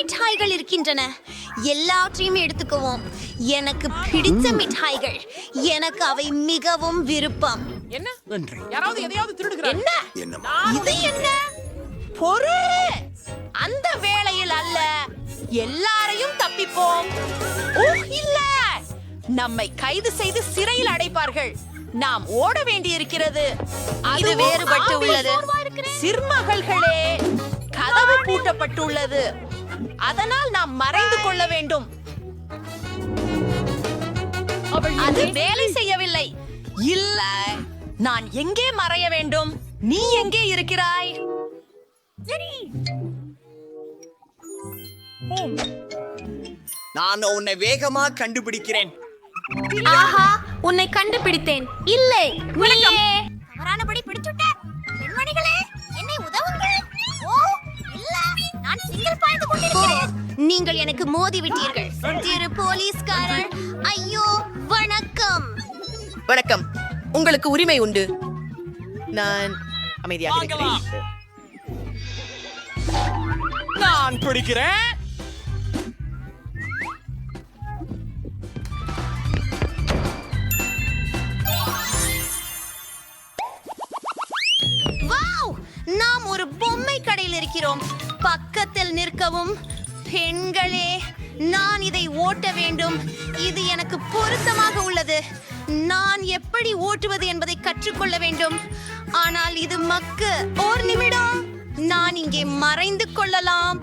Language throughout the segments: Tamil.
மிட்டாய்கள் இருக்கின்றன. எல்லாவற்றையும் எடுத்துக்குவோம். எனக்கு பிடித்த மிட்டாய்கள். எனக்கு அவை மிகவும் விருப்பம். என்ன யாராவது எதையாவது திருடுகிறாங்க? என்ன இது என்ன பொருள்? அந்த வேளையில் அல்ல, எல்லாரையும் தப்பிப்போம். ஓ இல்ல, நம்மை கைது செய்து சிறையில் அடைப்பார்கள். நாம் ஓட வேண்டியிருக்கிறது. இது வேறுபட்டு உள்ளது. சிறுமகள்களே, கதவு பூட்டப்பட்டுள்ளது. அதனால் நாம் மறைந்து கொள்ள வேண்டும். அது வேலை செய்யவில்லை. இல்ல, நான் எங்கே மறைய வேண்டும்? நீ எங்கே இருக்கிறாய்? நான் உன்னை வேகமா கண்டுபிடிக்கிறேன். ஆஹா, உன்னை கண்டுபிடித்தேன். இல்லை, நீயே தவறானபடி பிடிச்சுட்டேன். பெண்மணிகளே, என்னை உதவுங்கள். ஓ இல்ல, நான் சிங்கிள் பாய்ந்து கொண்டிருக்கிறேன். நீங்கள் எனக்கு மோதி விட்டீர்கள். திரு போலீஸ்காரர், ஐயோ வணக்கம். வணக்கம். உங்களுக்கு உரிமை உண்டு. நான் அமைதியாக இருக்கிறேன். நான் பிடிக்கிறேன். வாவ், நாம் ஒரு பொம்மை கடையில் இருக்கிறோம். பக்கத்தில் நிற்கவும். பெண்களே, நான் இதை ஓட்ட வேண்டும். இது எனக்கு பொருத்தமாக உள்ளது. நான் எப்படி ஓட்டுவது என்பதை கற்றுக்கொள்ள வேண்டும். ஆனால் இது மக்கு. ஒரு நிமிடம், நான் இங்கே மறைந்து கொள்ளலாம்.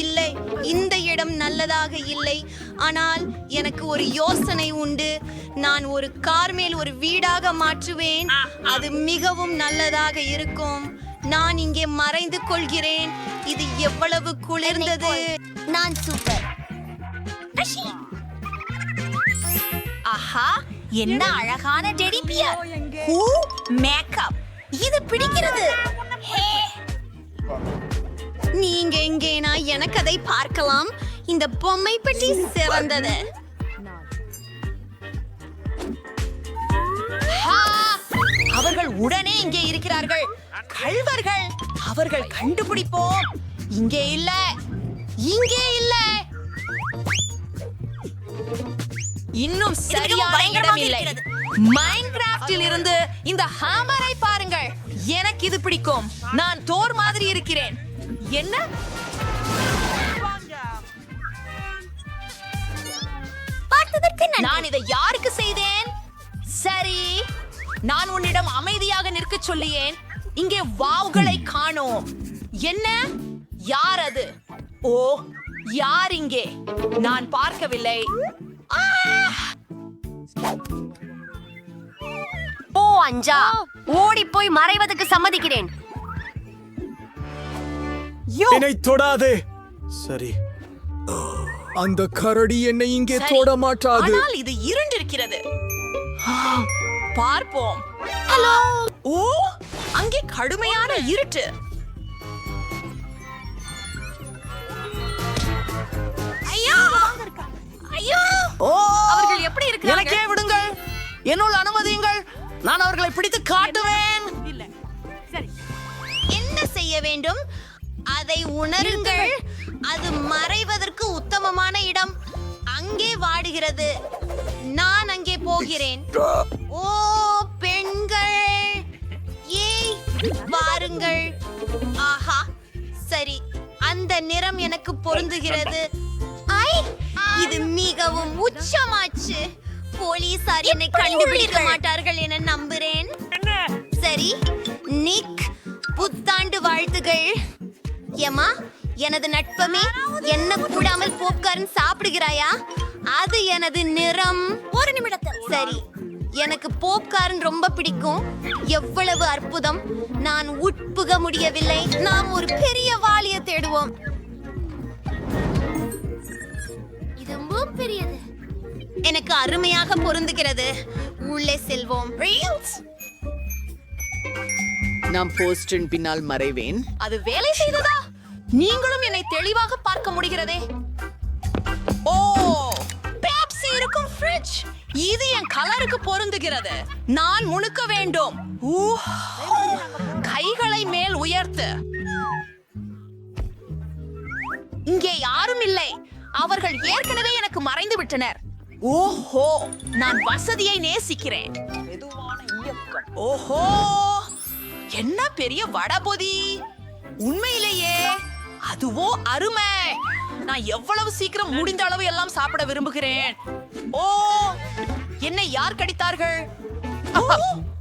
இல்லை, இந்த இடம் நல்லதாக இல்லை. ஆனால் எனக்கு ஒரு யோசனை உண்டு. நான் ஒரு கார் மேல் ஒரு வீடாக மாற்றுவேன். அது மிகவும் நல்லதாக இருக்கும். நான் இங்கே மறைந்து கொள்கிறேன். இது எவ்வளவு குளிர்ந்தது. நான் சூப்பர். ஆஹா, என்ன அழகான டெடி பியர். Who makeup. இது பிடிக்கிறது. ஹே, நீங்க எங்கேனா எனக்கு அதை பார்க்கலாம். இந்த பொம்மை பெட்டி சிறந்தது. அவர்கள் உடனே இங்கே இருக்கிறார்கள். கள்வர்கள். அவர்கள் கண்டுபிடிப்போம். இங்கே இல்ல, இங்கே இல்ல. இன்னும் சரியான இடம் இல்லை. மைன்கிராஃப்டில் இருந்து இந்த ஹாமரை பாருங்கள். எனக்கு இது பிடிக்கும். நான் தோர் மாதிரி இருக்கிறேன். என்ன? நான் இதை யாருக்கு செய்தேன்? சரி, நான் உன்னிடம் அமைதியாக நிற்க சொல்லியேன். இங்கே வாவ்களை காணோம். என்ன? யார் அது? ஓ, யார் இங்கே? நான் பார்க்கவில்லை. ஓ அஞ்சா, ஓடி போய் மறைவதற்கு சம்மதிக்கிறேன். என்னை தொடாதே. சரி, அந்த கரடி என்னை இங்கே தொட மாட்டாது. ஆனால் இது இருண்டிருக்கிறது. பார்ப்போம். ஹலோ. ஓ, அங்கே கடுமையான இருட்டு. ஐயோ, ஐயோ. ஓ, அவர்கள் எப்படி இருக்கிறார்கள்? எனக்கே விடுங்கள். என்னுள் அனுமதியுங்கள். நான் அவர்களை பிடித்து காட்டுவேன். இல்ல, சரி. என்ன செய்ய வேண்டும்? அதை உணருங்கள். அது மறைவதற்கு உத்தமமான இடம். அங்கே வாடுகிறது. நான் அங்கே போகிறேன். ஓ பெண்கள், ஏய் வாருங்கள். ஆஹா, சரி, அந்த நிறம் எனக்கு பொருந்துகிறது. ஐ, இது மிகவும் உச்சமாச்சு. போலீசார் என்னை கண்டுபிடிக்க மாட்டார்கள் என நம்புறேன். சரி, நிக், புத்தாண்டு வாழ்த்துகள். ஏமா, எனது நட்பமே, என்ன கூடாமல் பாப்கார்ன் சாப்பிடுகிறாயா? அது எனது நிறம். ஒரு நிமிடத்தில். சரி, எனக்கு பாப்கார்ன் ரொம்ப பிடிக்கும். எவ்வளவு அற்புதம். நான் உட்புக முடியவில்லை. நாம் ஒரு பெரிய வாளியை தேடுவோம். இது ரொம்ப பெரியது. எனக்கு அருமையாக பொருந்துகிறது. உள்ளே செல்வோம். நாம் போஸ்டின் பின்னால் மறைவேன். அது வேலை செய்ததா? நீங்களும் என்னை தெளிவாக பார்க்க முடிகிறதே. ஓ, பெப்சி இருக்கும் ஃப்ரிட்ஜ். இது என் கலருக்கு பொருந்துகிறது. நான் முணுக்க வேண்டும். கைகளை மேல் உயர்த்து. இங்கே யாரும் இல்லை. அவர்கள் ஏற்கனவே எனக்கு மறைந்து விட்டனர். ஓஹோ, நான் வசதியை நேசிக்கிறேன். ஓஹோ, என்ன பெரிய வடபொதி! உண்மையிலேயே அதுவோ அருமை. நான் எவ்வளவு சீக்கிரம் முடிந்த அளவு எல்லாம் சாப்பிட விரும்புகிறேன். ஓ, என்னை யார் கடித்தார்கள்? ஓ,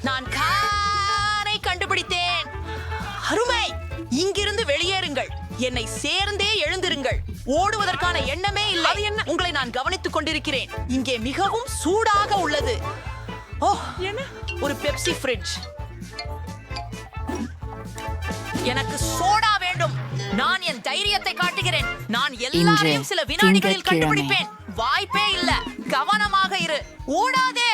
நான் காரை கண்டுபிடித்தேன். அருமை! இங்கிருந்து வெளியேறுங்கள். என்னை சேர்ந்தே எழுந்திருங்கள். ஓடுவதற்கான எண்ணமே இல்லை. உங்களை நான் கவனித்துக் கொண்டிருக்கிறேன். இங்கே மிகவும் சூடாக உள்ளது. ஓ, ஒரு பெப்சி ஃப்ரிட்ஜ். எனக்கு சோடா வேண்டும். நான் என் தைரியத்தை காட்டுகிறேன். நான் எல்லாரையும் சில வினாடிகளில் கண்டுபிடிப்பேன். வாய்ப்பே இல்ல. கவனமாக இரு. ஓடாதே.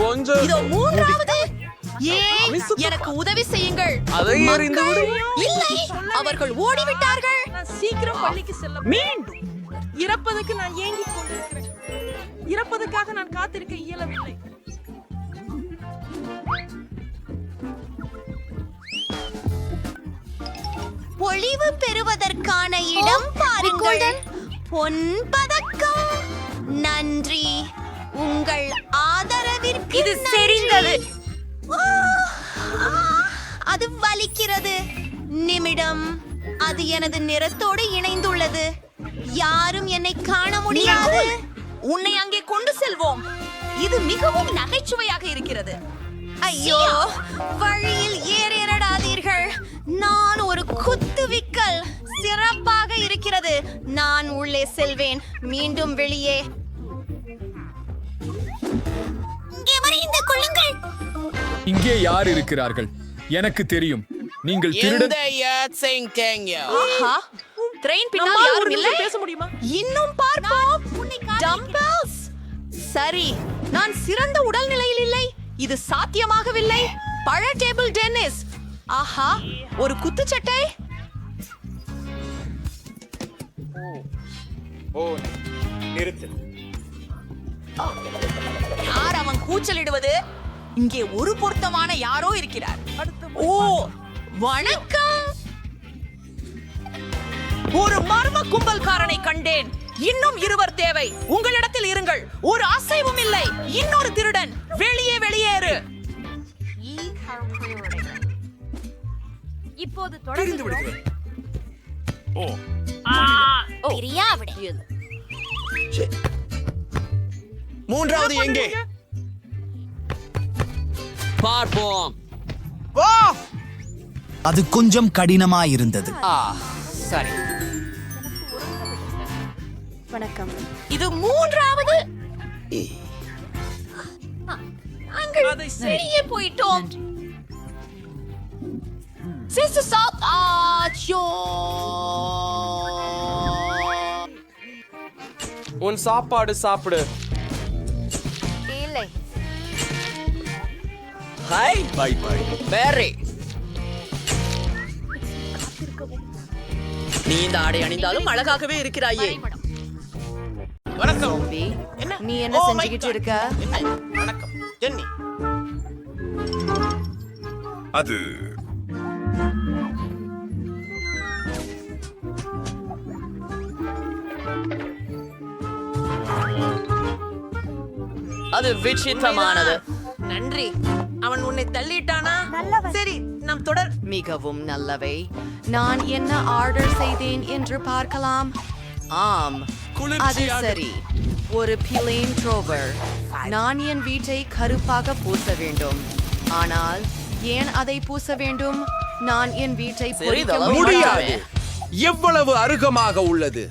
கொஞ்சம் இதோ மூன்றாவது. ஏன் எனக்கு உதவி செய்யுங்கள். அதை எறிந்து விடு. இல்லை, அவர்கள் ஓடிவிட்டார்கள். நான் சீக்கிரம் பள்ளிக்கு செல்ல மீண்டும் இறப்பதற்கு நான் ஏங்கிக் கொண்டிருக்கிறேன். இறப்பதற்காக நான் காத்திருக்க இயலவில்லை. பொழிவு பெறுவதற்கான இடம் பாருங்கள். பொன் பதக்கம். நன்றி உங்கள் ஆதரவிற்கு. இது செறிந்தது. அது வலிக்கிறது. நிமிடம். அது எனது நிறத்தோடு இணைந்துள்ளது. யாரும் என்னை காண முடியாது. உன்னை அங்கே கொண்டு செல்வோம். இது மிகவும் நகைச்சுவையாக இருக்கிறது. ஐயோ, வழியில் ஏறிடாதீர்கள். நான் ஒரு குத்துவிக்கல். சிறப்பாக இருக்கிறது. நான் உள்ளே செல்வேன். மீண்டும் வெளியே. இங்கே யார் இருக்கிறார்கள்? எனக்கு தெரியும். நீங்கள் திருடன். ஆஹா, ட்ரெயின் பின்னால் நம்மால் யாரும் ஒரு இல்லை. நிமிஷம் பேச முடியுமா? இன்னும் பார்ப்போம். டம்பல்ஸ். சரி, நான் சிறந்த உடல்நிலையில் இல்லை. இது சாத்தியமாகவில்லை. பழ டேபிள் டென்னிஸ். ஆஹா, ஒரு குத்துச்சட்டை. யார் அவன் கூச்சலிடுவது? இங்கே ஒரு பொருத்தமான யாரோ இருக்கிறார். ஓ, வணக்கம். ஒரு மர்ம கும்பல்காரனை கண்டேன். இன்னும் இருவர் தேவை. உங்களிடத்தில் இருங்கள். ஒரு அசைவும் இல்லை. இன்னொரு திருடன். வெளியே வெளியேறு. இப்போது தொடர்ந்து மூன்றாவது எங்கே? பார்ப்போம். அது கொஞ்சம் கடினமாயிருந்தது. சரி. வணக்கம். இது மூன்றாவது. நாங்கள் வெளியே போயிட்டோம். சிஸ்டர் சவுத் ஆச்சோ. உன் சாப்பாடு சாப்பிடு. இல்லை. ஹாய். Bye bye. பேரி. நீ இந்த ஆடை அணிந்தாலும் அழகாகவே இருக்கிறாயே. வணக்கம். நீ என்ன செஞ்சுக்கிட்டு இருக்க? வணக்கம் ஜென்னி. அது அது விசித்திரமானது. நன்றி. அவன் உன்னை தள்ளிட்டானா? சரி, நாம் தொடர். மிகவும் நல்லவை. நான் என்ன ஆர்டர் செய்தேன் என்று பார்க்கலாம். ஆம், அது சரி. ஒரு பிளேன் ட்ரோவர். நான் என் வீட்டை கருப்பாக பூச வேண்டும். ஆனால் ஏன் அதை பூச வேண்டும்? நான் என் வீட்டை பொறிக்க முடியாது. எவ்வளவு அருகமாக உள்ளது.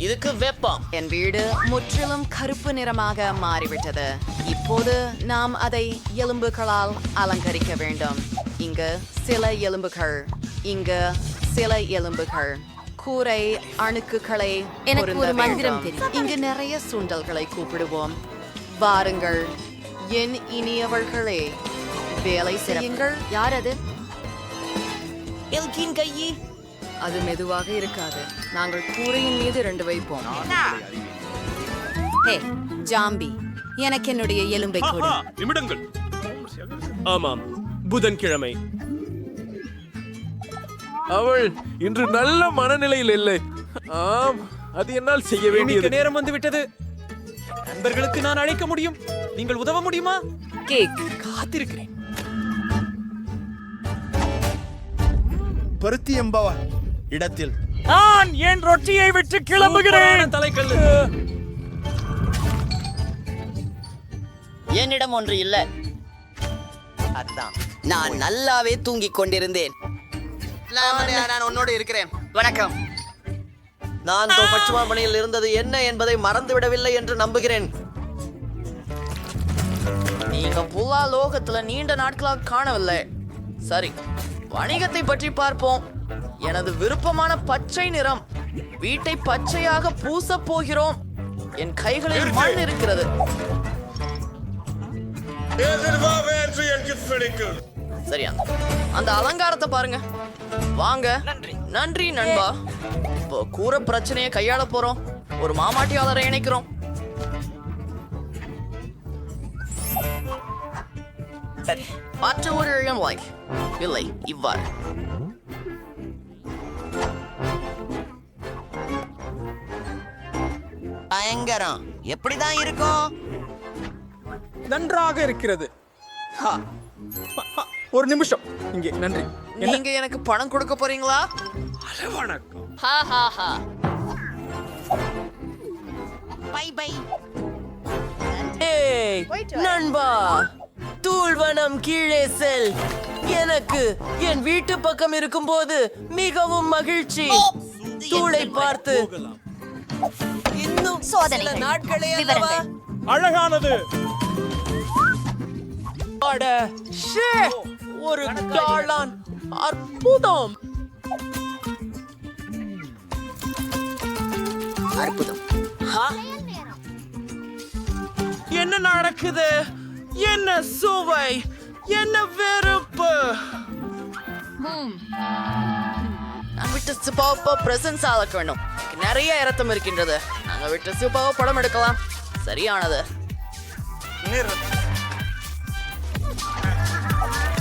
இதுக்கு வெப்பம். என் வீடு முற்றிலும் கருப்பு நிறமாக மாறிவிட்டது. இப்போது நாம் அதை எலும்புகளால் அலங்கரிக்க வேண்டும். இங்கு சில எலும்புகள், இங்கு சில எலும்புகள். கூரை அணுக்குகளை எனக்கு ஒரு பொருந்த மந்திரம் வேண்டும். தெரியும். இங்கு நிறைய சுண்டல்களை கூப்பிடுவோம். வாருங்கள் என் இனியவர்களே, வேலை செய்யுங்கள். யார் அது? எல்கின் கையி. அது மெதுவாக இருக்காது. நாங்கள் கூரையின் மீது 2 வைப்போம். ஹே ஜாம்பி, எனக்கு என்னுடைய எலும்பை கொடு. நிமிடங்கள். ஆமாம், புதன்கிழமை. அவள் இன்று நல்ல மனநிலையில் இல்லை. ஆம், அது என்னால் செய்ய வேண்டியது. நேரம் வந்து விட்டது. நண்பர்களுக்கு நான் அழைக்க முடியும். நீங்கள் உதவ முடியுமா? கேக் காத்திருக்கிறேன். பருத்தி என்பவர் இடத்தில் நான் என் ரொட்டியை விட்டு கிளம்புகிறேன். தலைக்கல்லு. என்னிடம் ஒன்று இல்ல. அதுதான் நான் நல்லாவே தூங்கிக் கொண்டிருந்தேன். நான் உன்னோடு இருக்கிறேன். வணக்கம். நான் பச்சுமாமணியில் இருந்தது என்ன என்பதை மறந்துவிடவில்லை என்று நம்புகிறேன். நீங்க புலா லோகத்துல நீண்ட நாட்களாக காணவில்லை. சரி, வணிகத்தை பற்றி பார்ப்போம். எனது விருப்பமான பச்சை நிறம். வீட்டை பச்சையாக பூசப் போகிறோம். என் கைகளில் மண் இருக்கிறது. சரியா, அந்த அலங்காரத்தை பாருங்க. வாங்க. நன்றி நண்பா. இப்போ கூரை பிரச்சனையை கையாள போறோம். ஒரு மாமாட்டியாளரை இணைக்கிறோம். மற்ற ஒரு இடம் இல்லை, இவ்வாறு. பயங்கரம். எப்படிதான் இருக்கும்? நன்றாக இருக்கிறது. ஒரு நிமிஷம் இங்கே. நன்றி. நீங்க எனக்கு பணம் கொடுக்க போறீங்களா? வணக்கம். ஹா ஹா ஹா. Bye bye. ஏய் நண்பா, தூள்வனம் கீழே செல். எனக்கு என் வீட்டு பக்கம் இருக்கும்போது மிகவும் மகிழ்ச்சி. தூளை பார்த்து இன்னும் சில நாட்களே அல்லவா? அழகானது. அட, ஷே, ஒரு டாலான். அற்புதம். அற்புதம். என்ன நடக்குது? என்ன சுவை, என்ன வெறுப்பு. நான் விட்டு சூப்பாவை பிரசன்ஸ் ஆளக்கணும். நிறைய இரத்தம் இருக்கின்றது. நாங்க விட்டு சூப்பாவை படம் எடுக்கலாம். சரியானது.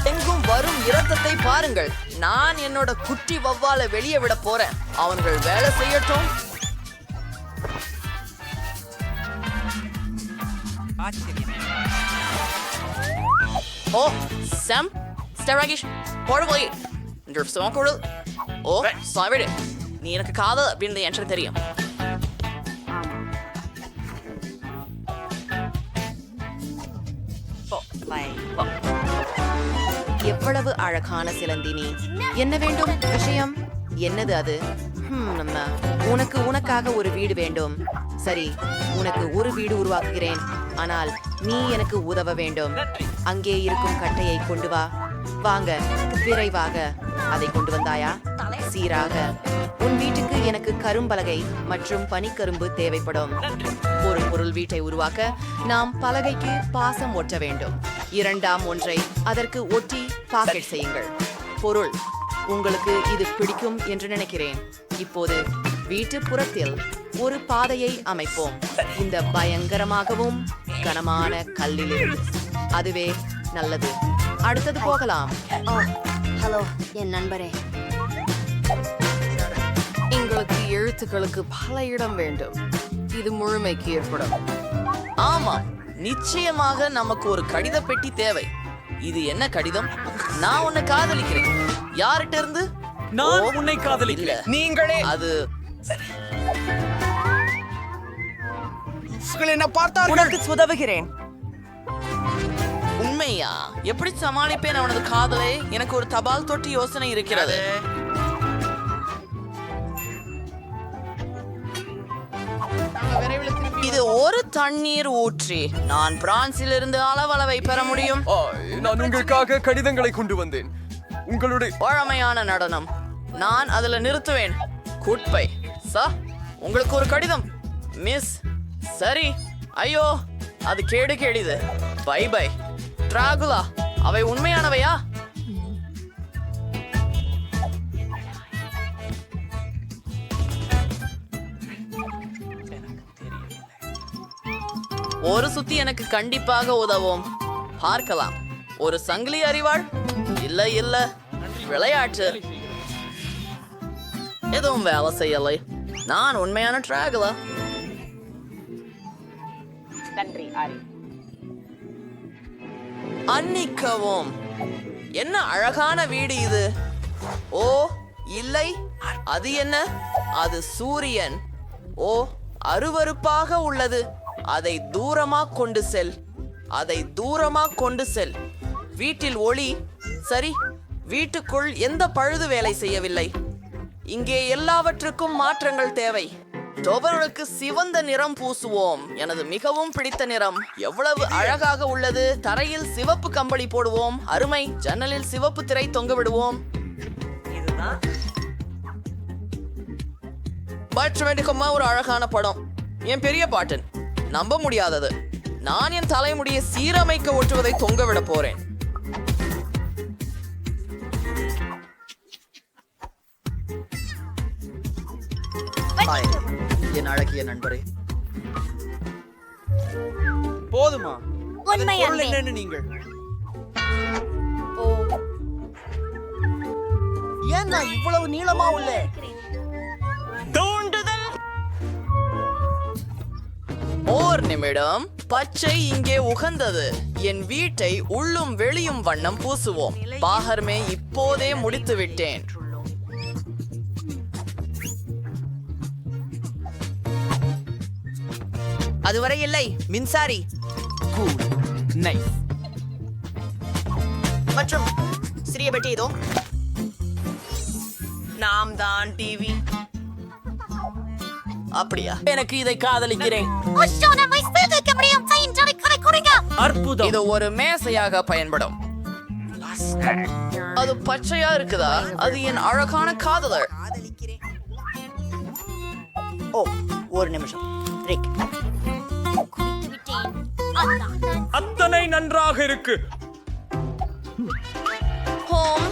எங்கும் வரும் இரத்தத்தை பாருங்கள். நான் என்னோட குட்டி வவ்வாலை வெளியே விட போறேன். அவர்கள் வேலை செய்யட்டும். ஓ சாம், ஸ்டெராகிஷ் போடவே என்று சோக்குழு. ஓ சாவிடு, நீ எனக்கு காதல் அப்படின்னு எனக்கு தெரியும். எவ்வளவு அழகான சிலந்தினி. என்ன வேண்டும்? விஷயம் என்னது அது? நம்ம உனக்காக ஒரு வீடு வேண்டும். சரி, உனக்கு ஒரு வீடு உருவாக்குகிறேன். ஆனால் நீ எனக்கு உதவ வேண்டும். அங்கே இருக்கும் கட்டையை கொண்டு வா. வாங்க, விரைவாக. அதை கொண்டு வந்தாயா? சீராக. உன் வீட்டுக்கு எனக்கு கரும்பலகை மற்றும் பனிக்கரும்பு தேவைப்படும். ஒரு பொருள் வீட்டை உருவாக்க நாம் பலகைக்கு பாசம் ஒட்ட வேண்டும். இரண்டாம் ஒன்றை அதற்கு ஒட்டி பாக்கெட் செய்யுங்கள். பொருள், உங்களுக்கு இது பிடிக்கும் என்று நினைக்கிறேன். இப்போது வீட்டு புறத்தில் ஒரு பாதையை அமைப்போம். இந்த பயங்கரமாகவும் கனமான கல்லில். அதுவே நல்லது. அடுத்தது போகலாம். ஹலோ என் நண்பரே. எங்களுக்கு எழுத்துக்களுக்கு பல இடம் வேண்டும். இது முழுமைக்கு ஏற்படும். ஆமா, நிச்சயமாக நமக்கு ஒரு கடித பெட்டி தேவை. இது என்ன கடிதம்? நான் உன்னை காதலிக்கிறேன். யார்கிட்ட இருந்து? நான் உன்னை காதலிக்கிறேன். நீங்களே. அது என்ன பார்த்தார்கள்? உனக்கு உதவுகிறேன். உண்மையா? எப்படி சமாளிப்பேன் அவனது காதலை? எனக்கு ஒரு தபால் தொட்டி யோசனை இருக்கிறது. இது ஒரு தண்ணீர் ஊற்றி நான் பிரான்சில் இருந்து அளவளவை பெற முடியும். நான் உங்களுக்காக கடிதங்களை கொண்டு வந்தேன். உங்களுடைய பழமையான நடனம். நான் அதுல நிறுத்துவேன். குட்பை உங்களுக்கு ஒரு கடிதம் மிஸ். சரி. ஐயோ, அது கேடிது. By by Dracula. அவை உண்மையானவையா? ஒரு சுத்தி எனக்கு கண்டிப்பாக உதவும். பார்க்கலாம். ஒரு சங்கிலி அறிவாள்? இல்ல விளையாட்டு. எதுவும் வேலை செய்யலை. நான் உண்மையான டிராகலா. அன்னிக்கவும், என்ன அழகான வீடு இது. ஓ இல்லை, அது என்ன? அது சூரியன். ஓ, அருவருப்பாக உள்ளது. அதை தூரமா கொண்டு செல், அதை தூரமா கொண்டு செல். வீட்டில் ஒளி. சரி, வீட்டுக்குள் எந்த பழுது வேலை செய்யவில்லை. இங்கே எல்லாவற்றுக்கும் மாற்றங்கள் தேவை. டோபர்களுக்கு சிவந்த நிறம் பூசுவோம். எனது மிகவும் பிடித்த நிறம். எவ்வளவு அழகாக உள்ளது. தரையில் சிவப்பு கம்பளி போடுவோம். அருமை. ஜன்னலில் சிவப்பு திரை தொங்க விடுவோம். பட்மெண்டிக்குமா ஒரு அழகான படம். என் பெரிய பாட்டன். நம்ப முடியாதது. நான் என் தலைமுடியை சீரமைக்க ஒட்டுவதை தொங்க விட போறேன். என் அழகிய நண்பரே, போதுமா? அதன் உண்மை பொருள் அன்பே. என்னன்னு நீங்கள் ஏன் நான் இவ்வளவு நீளமா உள்ள ஓர் நிமிடம். பச்சை இங்கே உகந்தது. என் வீட்டை உள்ளும் வெளியும் வண்ணம் பூசுவோம். பாகர்மே இப்போதே முடித்து விட்டேன். அதுவரை இல்லை. மின்சாரி மற்றும் சிறிய பெட்டி இதோ. நாம் தான் டிவி. அப்படியா? எனக்கு இதை காதலிக்கிறேன். அற்புதம். இது ஒரு மேசையாக பயன்படும். அது பச்சையா இருக்குதா? அது என் அழகான காதலர். ஓ, ஒரு நிமிஷம். ரிக், அத்தனை நன்றாக இருக்கு. ஹோம்,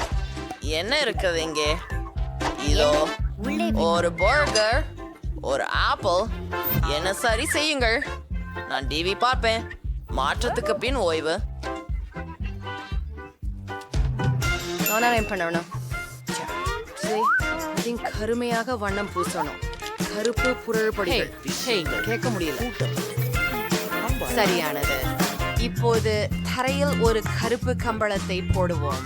என்ன இருக்குது இங்கே? இதோ ஒரு பர்கர், ஒரு ஆப்பிள். என்ன சரி செய்யுங்கள். நான் டிவி பார்ப்பேன். மாற்றத்துக்கு பின் ஓய்வு. நான் பண்ணணும். சரி, அதின் கருமையாக வண்ணம் பூசணும். கருப்பு புரள்படிகள். கேட்க முடியல. சரியானது. இப்போது தரையில் ஒரு கருப்பு கம்பளத்தை போடுவோம்.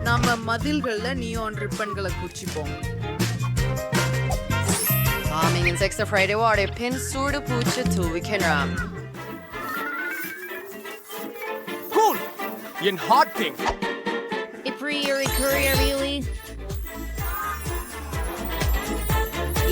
நம்ம மதில்கள்ல neon ரிப்பன்களை குச்சிப்போம். Calming insects of Friday water pin சூடு பூச்சு தூவிக்கலாம். என் ஹாட் திங்.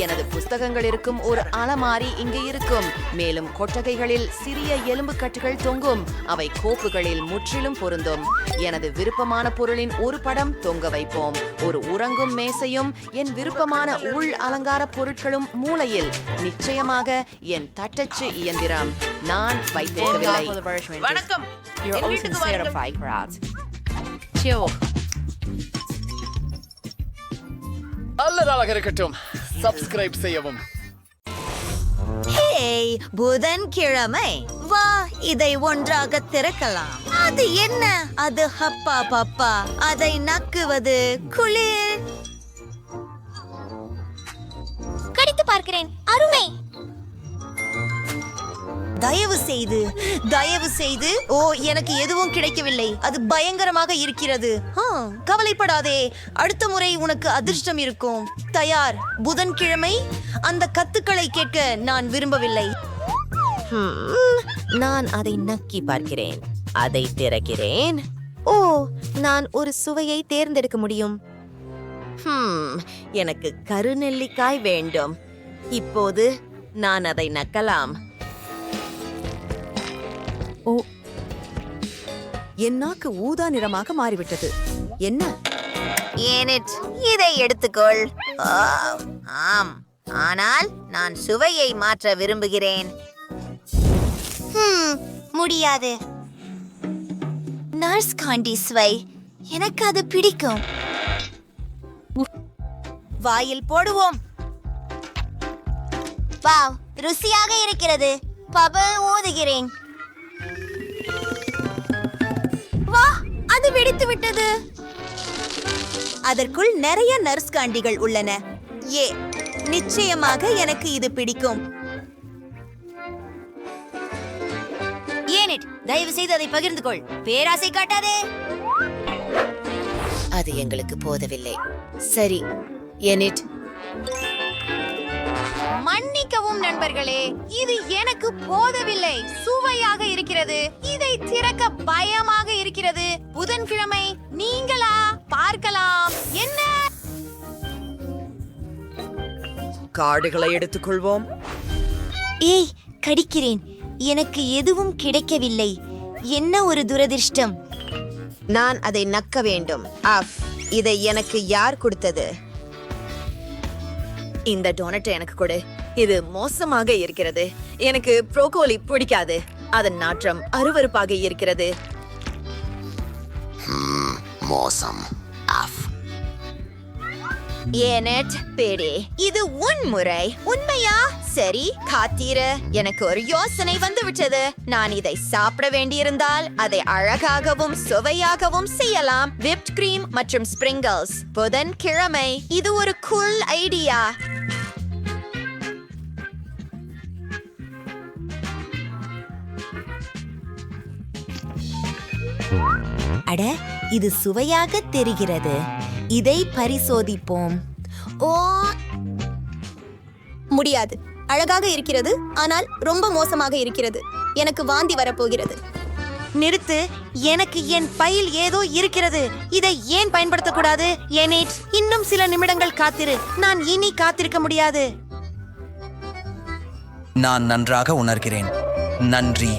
எனது புஸ்தகங்கள் இருக்கும் ஒரு அலமாரி இங்கே இருக்கும். மேலும் கொட்டகைகளில் சிறிய எலும்பு கட்டுகள் தொங்கும். அவை கோப்புகளில் முற்றிலும் பொருந்தும். எனது விருப்பமான பொருளின் ஒரு படம் தொங்க வைப்போம். ஒரு உறங்கும் மேசையும் என் விருப்பமான உள் அலங்கார பொருட்களும் மூலையில். நிச்சயமாக என் தட்டச்சு இயந்திரம். நான் வைத்திருக்கவில்லை. வணக்கம். என் வீட்டுக்கு வாருங்கள். நல்ல நாளாக இருக்கட்டும். சப்ஸ்கிரைப் செய்யவும். ஹேய், புதன்கிழமை. வா, இதை ஒன்றாக திறக்கலாம். அது என்ன? அது ஹப்பா பப்பா. அதை நக்குவது குளிர். கடித்து பார்க்கிறேன். அருமை. தயவு செய்து. ஓ, எனக்கு எதுவும் கிடைக்கவில்லை. அது பயங்கரமாக இருக்கிறது. கவலைப்படாதே, அடுத்த முறை உனக்கு அதிர்ஷ்டம் இருக்கும். தயார். புதன்கிழமை. அந்த கத்துக்களை கேட்க நான் விரும்பவில்லை. நான் அதை நக்கி பார்க்கிறேன். அதை திறக்கிறேன். ஓ, நான் ஒரு சுவையை தேர்ந்தெடுக்க முடியும். எனக்கு கருநெல்லிக்காய் வேண்டும். இப்போது நான் அதை நக்கலாம். ஓ, என் நாக்கு ஊதா நிறமாக மாறிவிட்டது. என்ன? ஏனிட், இதை எடுத்துக்கொள். ஆம், ஆனால் நான் சுவையை மாற்ற விரும்புகிறேன். முடியாது. நர்ஸ் காண்டி சுவை. எனக்கு அது பிடிக்கும். வாயில் போடுவோம். வாவ், ருசியாக இருக்கிறது. பபல் ஊதுகிறேன். வா, அது வெடித்து விட்டது. அதற்குள் நிறைய நர்ஸ் காண்டிகள் உள்ளன. நிச்சயமாக எனக்கு இது பிடிக்கும். ஏனிட், தயவு செய்து அதை பகிர்ந்து கொள். பேராசை காட்டாதே. அது எங்களுக்கு போதவில்லை. சரி எனிட். மன்னிக்கவும் நண்பர்களே, இது எனக்கு போதவில்லை. சுவையாக இருக்கிறது. இதை திறக்க பயமாக இருக்கிறது. புதன்கிழமை நீங்களா பார்க்கலாம். என்ன கார்டுகளை எடுத்துக்கொள்வோம். ஏய், கடிக்கிறேன். எனக்கு எதுவும் கிடைக்கவில்லை. என்ன ஒரு துரதிர்ஷ்டம். நான் அதை நக்க வேண்டும். இதை எனக்கு யார் கொடுத்தது? இந்த டோனட்டை எனக்கு கொடு. இது மோசமாக இருக்கிறது. எனக்கு ப்ரோக்கோலி பிடிக்காது. அதன் நாற்றம் அருவருப்பாக இருக்கிறது. மோசம். ஏனட் பேடே, இது உன் முறை. உண்மையா? சரி, காத்தீரு. எனக்கு ஒரு யோசனை வந்து விட்டது. நான் இதை சாப்பிட வேண்டியிருந்தால் அதை அழகாகவும் சுவையாகவும் செய்யலாம். விப்ட் கிரீம் மற்றும் ஸ்பிரிங்கிள்ஸ். புதன்கிழமை. இது ஒரு கூல் ஐடியா. அட, இது சுவையாக தெரிகிறது. இதை பரிசோதிப்போம். ஓ, முடியாது. அழகாக இருக்கிறது, ஆனால் ரொம்ப மோசமாக இருக்கிறது. எனக்கு வாந்தி வரப்போகிறது. நிறுத்து. எனக்கு என் பையில் ஏதோ இருக்கிறது. இதை ஏன் பயன்படுத்தக்கூடாது? ஏனேட், இன்னும் சில நிமிடங்கள் காத்திரு. நான் இனி காத்திருக்க முடியாது. நான் நன்றாக உணர்கிறேன். நன்றி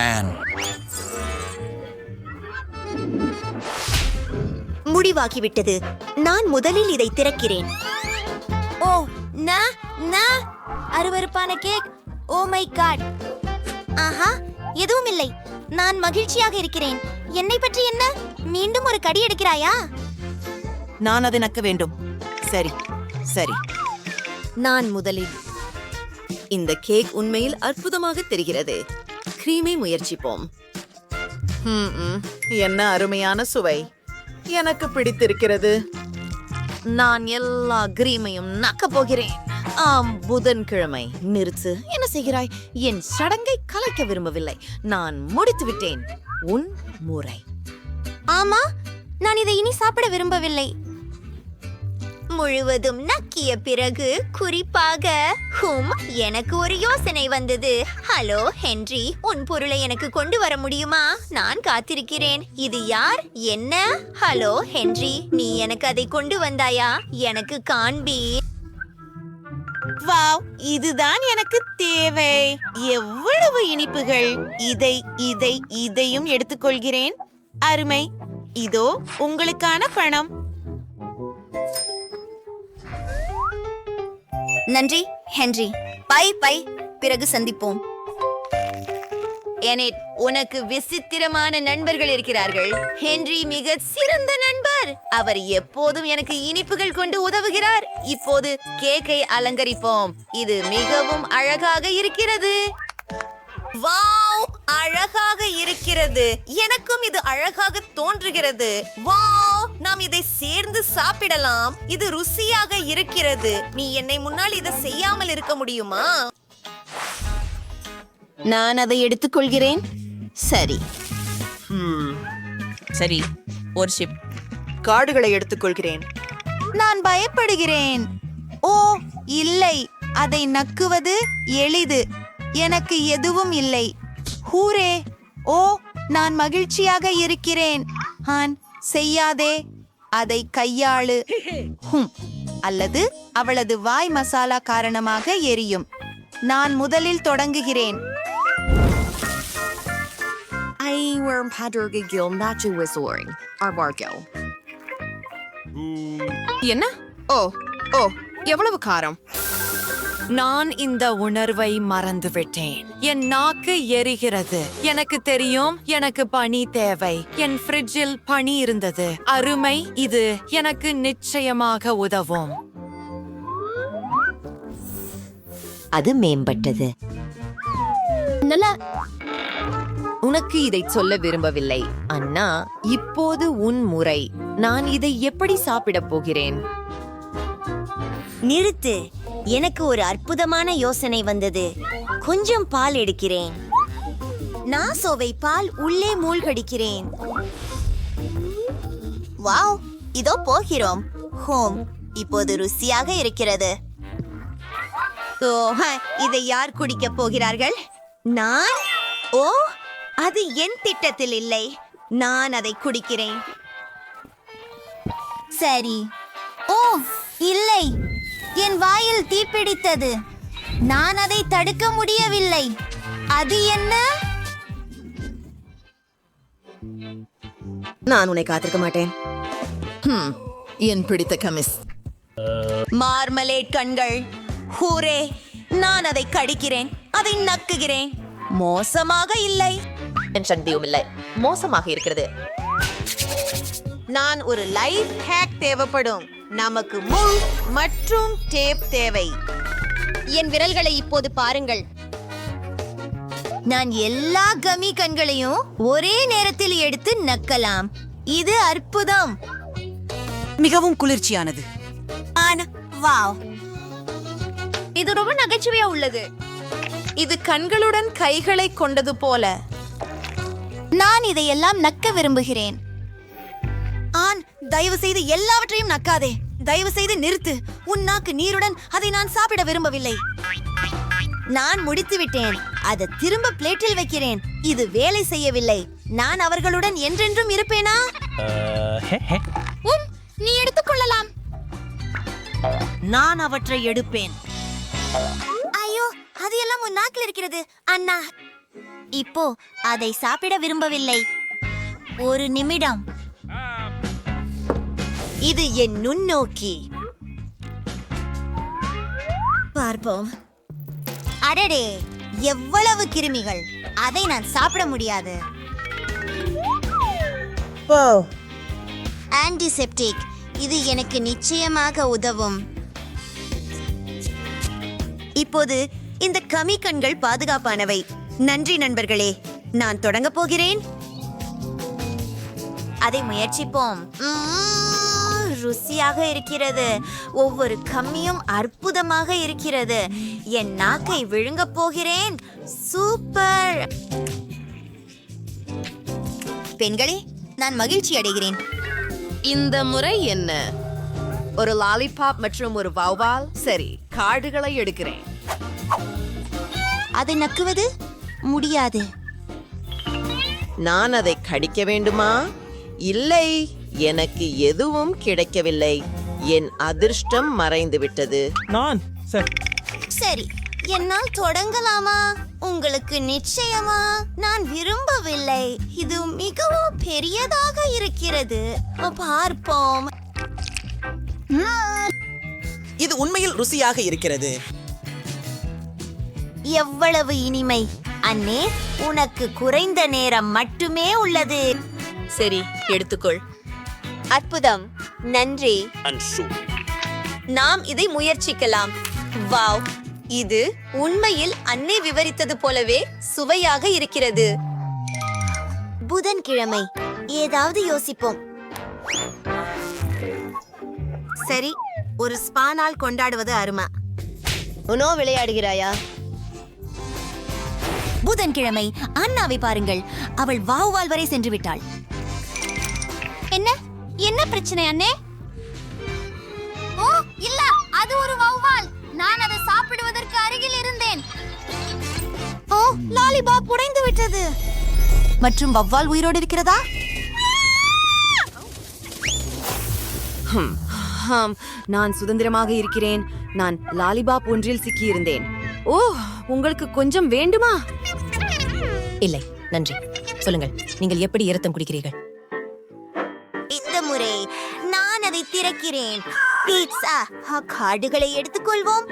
ஆன். முடிவாகிவிட்டது. நான் முதலில் இதை திறக்கிறேன். ஓ, அருவருப்பான கேக். Oh my God. ஆஹா, எதுவும் இல்லை. நான் மகிழ்ச்சியாக இருக்கிறேன். என்னை பற்றி என்ன? மீண்டும் ஒரு கடி எடுக்கிறாயா? நான் அதை நக்க வேண்டும். சரி சரி. நான் முதலில். இந்த கேக் உண்மையில் அற்புதமாக தெரிகிறது. கிரீமை முயற்சிப்போம். என்ன அருமையான சுவை. எனக்கு பிடித்திருக்கிறது. நான் எல்லா கிரீமையும் நக்க போகிறேன். புதன்கிழமை. நிறுத்து. என்ன செய்கிறாய்? என் சடங்கை கலைக்க விரும்பவில்லை. நான் முடித்து விட்டேன். உன் முறை. ஆமா, நான் இதை இனி சாப்பிட விரும்பவில்லை. முழுவதும் நக்கிய பிறகு குறிப்பாக எனக்கு ஒரு யோசனை வந்தது. ஹலோ ஹென்றி, உன் பொருளை எனக்கு கொண்டு வர முடியுமா? நான் காத்திருக்கிறேன். இது யார்? என்ன? ஹலோ ஹென்றி, நீ எனக்கு அதை கொண்டு வந்தாயா? எனக்கு காண்பி. வாவ், இதுதான் எனக்கு தேவை. எவ்வளவு இனிப்புகள். இதையும் எடுத்துக்கொள்கிறேன். அருமை. இதோ உங்களுக்கான பணம். நன்றி ஹென்றி. பை. பிறகு சந்திப்போம். எனேட், உனக்கு விசித்திரமான நண்பர்கள் இருக்கிறார்கள். ஹென்றி மிக சிறந்த நண்பர். அவர் எப்போதும் எனக்கு இனிப்புகள் கொண்டு உதவுகிறார். இப்போது கேக்கை அலங்கரிப்போம். இது மிகவும் அழகாக இருக்கிறது. வாவ், அழகாக இருக்கிறது. எனக்கும் இது அழகாக தோன்றுகிறது. வாவ், நாம் இதை சேர்ந்து சாப்பிடலாம். இது ருசியாக இருக்கிறது. நீ என்னை முன்னால் இதை செய்யாமல் இருக்க முடியுமா? நான் அதை எடுத்துக்கொள்கிறேன். சரி சரி, ஒரு ஷிப். கார்டுகளை எடுத்துக்கொள்கிறேன். நான் பயப்படுகிறேன். ஓ இல்லை, அதை நக்குவது எளிது. எனக்கு எதுவும் இல்லை. ஹூரே. ஓ, நான் மகிழ்ச்சியாக இருக்கிறேன். செய்யாதே. அதை கையாளு. அல்லது அவளது வாய் மசாலா காரணமாக எரியும். நான் முதலில் தொடங்குகிறேன். என்ன? ஓ ஓ எவ்வளவு காரம். நான் இந்த உணர்வை மறந்துவிட்டேன். என் நாக்கு எரிகிறது. எனக்கு தெரியும், எனக்கு பனி தேவை. என் ஃப்ரிட்ஜில் பனி இருந்தது. அருமை. இது எனக்கு நிச்சயமாக உதவும். அது மேம்பட்டது. நல்ல உனக்கு இதை சொல்ல விரும்பவில்லை அண்ணா. இப்போது உன் முறை. நான் இதை எப்படி சாப்பிடப் போகிறேன்? நிறுத்து. எனக்கு ஒரு அற்புதமான யோசனை வந்தது. கொஞ்சம் பால் எடுக்கிறேன். நான் சோவை பால் உள்ளே மூழ்கடிக்கிறேன். வாவ், இதோ போகிறோம். ஹோம், இப்போது ருசியாக இருக்கிறது. ஓ, இதை யார் குடிக்கப் போகிறார்கள்? நான்? ஓ, அது என் திட்டத்தில் இல்லை. நான் அதை குடிக்கிறேன். சரி. ஓ இல்லை, என் வாயில் தீப்பிடித்தது. நான் அதை தடுக்க முடியவில்லை. அது என்ன? நான் உன்னை காத்திருக்க மாட்டேன். என் பிடித்த கமிஸ். மார்மலேட் கண்கள். ஹூரே! நான் அதை கடிக்கிறேன், அதை நக்குகிறேன். மோசமாக இல்லை. சக்தியும் இல்லை, மோசமாக இருக்கிறது. நான் ஒரு லைஃப் ஹேக் தேவைப்படும். நமக்கு முள் மற்றும் டேப் தேவை. என் விரல்களை இப்போது பாருங்கள். நான் எல்லா கமி கண்களையும் ஒரே நேரத்தில் எடுத்து நக்கலாம். இது அற்புதம். மிகவும் குளிர்ச்சியானது. வாவ், இது ரொம்ப நகைச்சுவையா உள்ளது. இது கண்களுடன் கைகளை கொண்டது போல. நான் இதையெல்லாம் நக்க விரும்புகிறேன். ஆன், தயவு செய்து எல்லாவற்றையும் நக்காதே. தயவு செய்து நிறுத்து. உன் நாக்கு நீருடன் அதை நான் சாப்பிட விரும்பவில்லை. நான் முடித்து விட்டேன். அதை திரும்ப பிளேட்டில் வைக்கிறேன். இது வேலை செய்யவில்லை. நான் அவர்களுடன் என்றென்றும் இருப்பேனா? நீ எடுத்துக்கொள்ளலாம். நான் அவற்றை எடுப்பேன். ஐயோ, அது எல்லாம் உன் நாக்கில் இருக்கிறது அண்ணா. இப்போ அதை சாப்பிட விரும்பவில்லை. ஒரு நிமிடம். இது என் நுண்ணோக்கி. பார்ப்போம். அடடே, எவ்வளவு கிருமிகள். அதை நான் சாப்பிட முடியாது. ஆன்டிசெப்டிக். இது எனக்கு நிச்சயமாக உதவும். இப்போது இந்த கமி கண்கள் பாதுகாப்பானவை. நன்றி நண்பர்களே. நான் தொடங்க போகிறேன். அதை முயற்சிப்போம். ருசியாக இருக்கிறது. ஒவ்வொரு கம்மியும் அற்புதமாக இருக்கிறது. என் நாக்கை விழுங்கப் போகிறேன். சூப்பர். பெண்களே, நான் மகிழ்ச்சி அடைகிறேன். இந்த முறை என்ன? ஒரு லாலிபாப் மற்றும் ஒரு வௌவால். சரி, கார்டுகளை எடுக்கிறேன். அதை நக்குவது முடியாது. நான் அதை கடிக்க வேண்டுமா? இல்லை, எனக்கு எதுவும் கிடைக்கவில்லை. என் அதிர்ஷ்டம் மறைந்து விட்டது. சரி, என்னால் தொடங்கலாமா? உங்களுக்கு நிச்சயமா? நான் விரும்பவில்லை. இது மிகவும் பெரியதாக இருக்கிறது. பார்ப்போம். இது உண்மையில் ருசியாக இருக்கிறது. எவ்வளவு இனிமை. அண்ணே, உனக்கு குறைந்த நேரம் மட்டுமே உள்ளது. சரி, எடுத்துக்கொள். அற்புதம். நன்றி. நாம் இதை முயற்சிக்கலாம். வாவ், இது உண்மையில் அன்னை விவரித்தது போலவே சுவையாக இருக்கிறது. புதன்கிழமை ஏதாவது யோசிப்போம். சரி, ஒரு ஸ்பா நாள் கொண்டாடுவது அருமா. உனோ விளையாடுகிறாயா? புதன்கிழமை அண்ணாவை பாருங்கள். அவள் வாவ்வால் வரை சென்று விட்டாள். என்ன என்ன பிரச்சனை அண்ணே? ஓ இல்ல, அது ஒரு வௌவால். நான் அதை சாப்பிடுவதற்கு அருகில் இருந்தேன். ஓ, லாலிபாப் உடைந்து விட்டது. மற்றும் வௌவால் உயிரோடு இருக்கிறதா? நான் சுதந்திரமாக இருக்கிறேன். நான் லாலிபாப் ஒன்றில் சிக்கியிருந்தேன். ஓ, உங்களுக்கு கொஞ்சம் வேண்டுமா? இல்லை, நன்றி. சொல்லுங்கள், நீங்கள் எப்படி இரத்தம் குடிக்கிறீர்கள்? இந்த முறை நான் அதை திறக்கிறேன். பீட்சா. கார்டுகளை எடுத்துக்கொள்வோம்.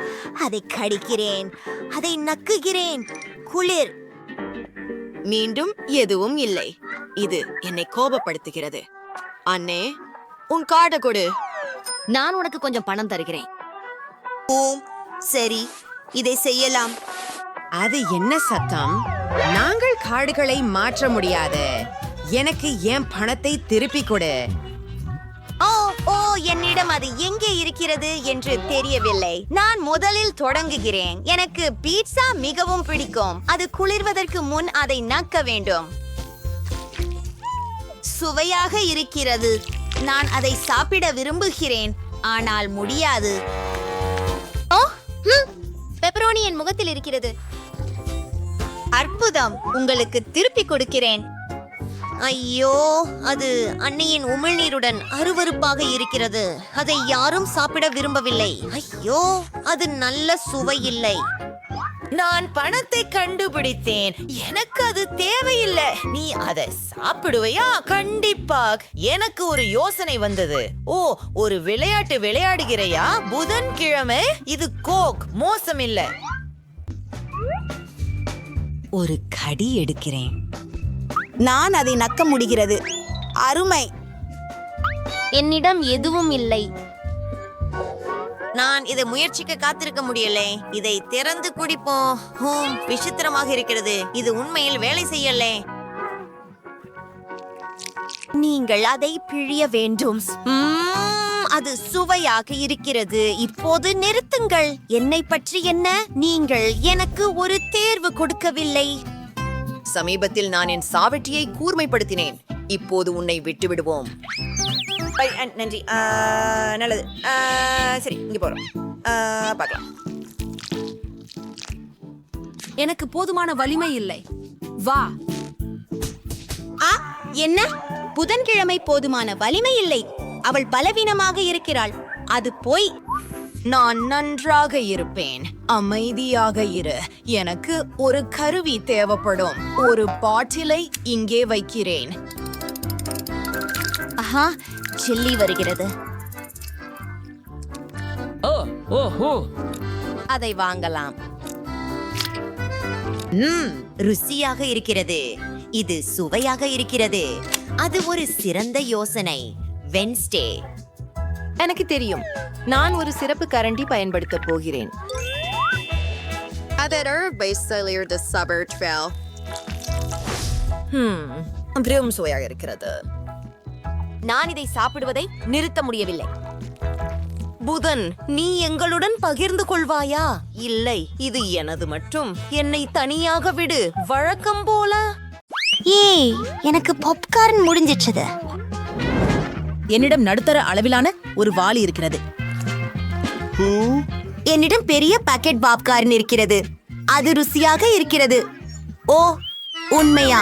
அதை கடிக்கிறேன், அதை நக்குகிறேன். குளிர். மீண்டும் எதுவும் இல்லை. இது என்னை கோபப்படுத்துகிறது. அண்ணே, உன் கார்டை கொடு. நான் உனக்கு கொஞ்சம் பணம் தருகிறேன். ஓம், சரி, இதை செய்யலாம். அது என்ன சத்தம்? நாங்கள் கார்டுகளை மாற்ற முடியாது. எனக்கு என் பணத்தை திருப்பிக் கொடு. ஓ ஓ என்னிடம் அது எங்கே இருக்கிறது என்று தெரியவில்லை. நான் முதலில் தொடங்குகிறேன். எனக்கு பீட்சா மிகவும் பிடிக்கும். அது குளிர்வதற்கு முன் அதை நக்க வேண்டும். சுவையாக இருக்கிறது. நான் அதை சாப்பிட விரும்புகிறேன், ஆனால் முடியாது. ஓ பெப்பரோனி என் முகத்தில் இருக்கிறது. அற்புதம், உங்களுக்கு திருப்பி கொடுக்கிறேன். ஐயோ, அது அன்னையின் உமிழ்நீருடன் அருவருப்பாக இருக்கிறது. அதை யாரும் சாப்பிட விரும்பவில்லை. ஐயோ, அது நல்ல சுவை இல்லை. நான் பணத்தை கண்டுபிடித்தேன். எனக்கு அது தேவையில்லை. நீ அதை சாப்பிடுவையா? கண்டிப்பா. எனக்கு ஒரு யோசனை வந்தது. ஓ, ஒரு விளையாட்டு விளையாடுகிறையா? புதன்கிழமை இது கோக். மோசமில்ல. ஒரு கடி எடுக்கிறேன். நான் அதை நக்க முடிகிறது. அருமை. என்னிடம் எதுவும் இல்லை. நான் இதை முயற்சிக்க காத்திருக்க முடியலை. இதை திறந்து குடிப்போம். விசித்திரமாக இருக்கிறது. இது உண்மையில் வேலை செய்யலே. நீங்கள் அதை பிழிய வேண்டும். அது சுவையாக இருக்கிறது. இப்போது நிறுத்துங்கள். என்னை பற்றி என்ன? நீங்கள் எனக்கு ஒரு தேர்வு கொடுக்கவில்லை. சமீபத்தில் நான் என் சாவட்டியை கூர்மைப்படுத்தினேன். இப்போது உன்னை விட்டு விடுவோம். நன்றி. நல்லது. சரி, இங்க போறோம். பார்க்கலாம். எனக்கு போதுமான வலிமை இல்லை. வா. என்ன? புதன்கிழமை போதுமான வலிமை இல்லை. அவள் பலவீனமாக இருக்கிறாள். அது போய். நான் நன்றாக இருப்பேன். அமைதியாக இரு. எனக்கு ஒரு கருவி தேவைப்படும். ஒரு பாட்டிலை இங்கே வைக்கிறேன். ஆஹா, சில்லி வருகிறது. அதை வாங்கலாம். ருசியாக இருக்கிறது. இது சுவையாக இருக்கிறது. அது ஒரு சிறந்த யோசனை. வென்ஸ்டே. எனக்கு தெரியும். நான் ஒரு சிறப்பு கரண்டி பயன்படுத்த போகிறேன். மிகவும் சுவையாக இருக்கிறது. நான் இதை சாப்பிடுவதை நிறுத்த முடியவில்லை. புதன், நீ எங்களுடன் பகிர்ந்து கொள்வாயா? இல்லை, இது எனது மட்டும். என்னை தனியாக விடு. வழக்கம் போல. ஏய், எனக்கு பாப்கார்ன் முடிஞ்சிச்சது. என்னிடம் நடுத்தர அளவிலான ஒரு வாளி இருக்கிறது. என்னிடம் பெரிய பாக்கெட் பாப்கார்ன் இருக்கிறது. அது ருசியாக இருக்கிறது. ஓ, உண்மையா?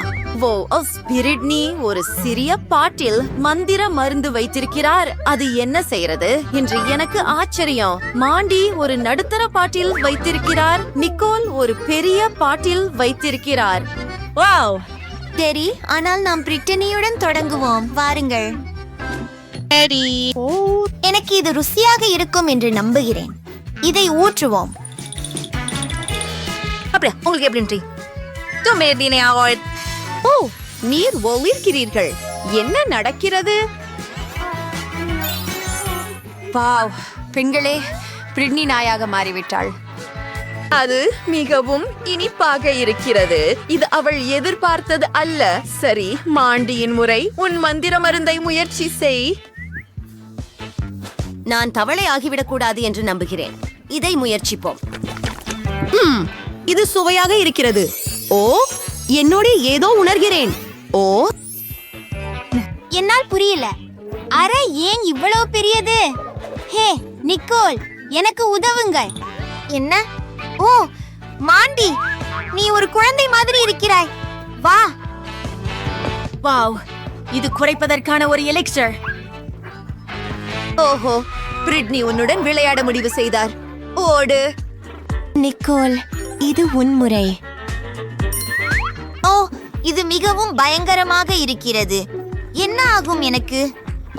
ஸ்பிரிட்னி ஒரு சிறிய பாட்டில் மந்திர மருந்து வைத்திருக்கிறார். அது என்ன செய்யறது என்று எனக்கு ஆச்சரியம். மாண்டி ஒரு நடுத்தர பாட்டில் வைத்திருக்கிறார். நிக்கோல் ஒரு பெரிய பாட்டில் வைத்திருக்கிறார். வாவ். சரி, ஆனால் நாம் பிரிட்டனியுடன் தொடங்குவோம். வாருங்கள். எனக்கு இது ருசியாக இருக்கும் என்று நம்புகிறேன். இதை ஊற்றுவோம். அப்படியா? உங்களுக்கு எப்படி? ஓ, நீர் ஒளிர்கிறீர்கள். என்ன நடக்கிறது? வாவ், பெண்களே, பிரிட்னி நாயாக மாறிவிட்டாள். அது மிகவும் இனிப்பாக இருக்கிறது. இது அவள் எதிர்பார்த்தது அல்ல. சரி, மாண்டியின் முறை. உன் மந்திர மருந்தை முயற்சி செய். நான் தவளை ஆகிவிடக் கூடாது என்று நம்புகிறேன். இதை முயற்சிப்போம். இது சுவையாக இருக்கிறது. ஓ, என்னோட ஏதோ உணர்கிறேன். ஓ, என்னால் புரியல. அறை ஏன் இவ்வளவு பெரியது? ஹே நிக்கோல், எனக்கு உதவுங்கள். என்ன? ஓ மாண்டி, நீ ஒரு குழந்தை மாதிரி இருக்கிறாய். வா. வாவ், இது குறைப்பதற்கான ஒரு எலிக்சர். ஓஹோ, பிரிட்னி உன்னுடன் விளையாட முடிவு செய்தார். ஓடு நிக்கோல், இது உன்முறை. ஓ, இது மிகவும் பயங்கரமாக இருக்கிறது. என்ன ஆகும் எனக்கு?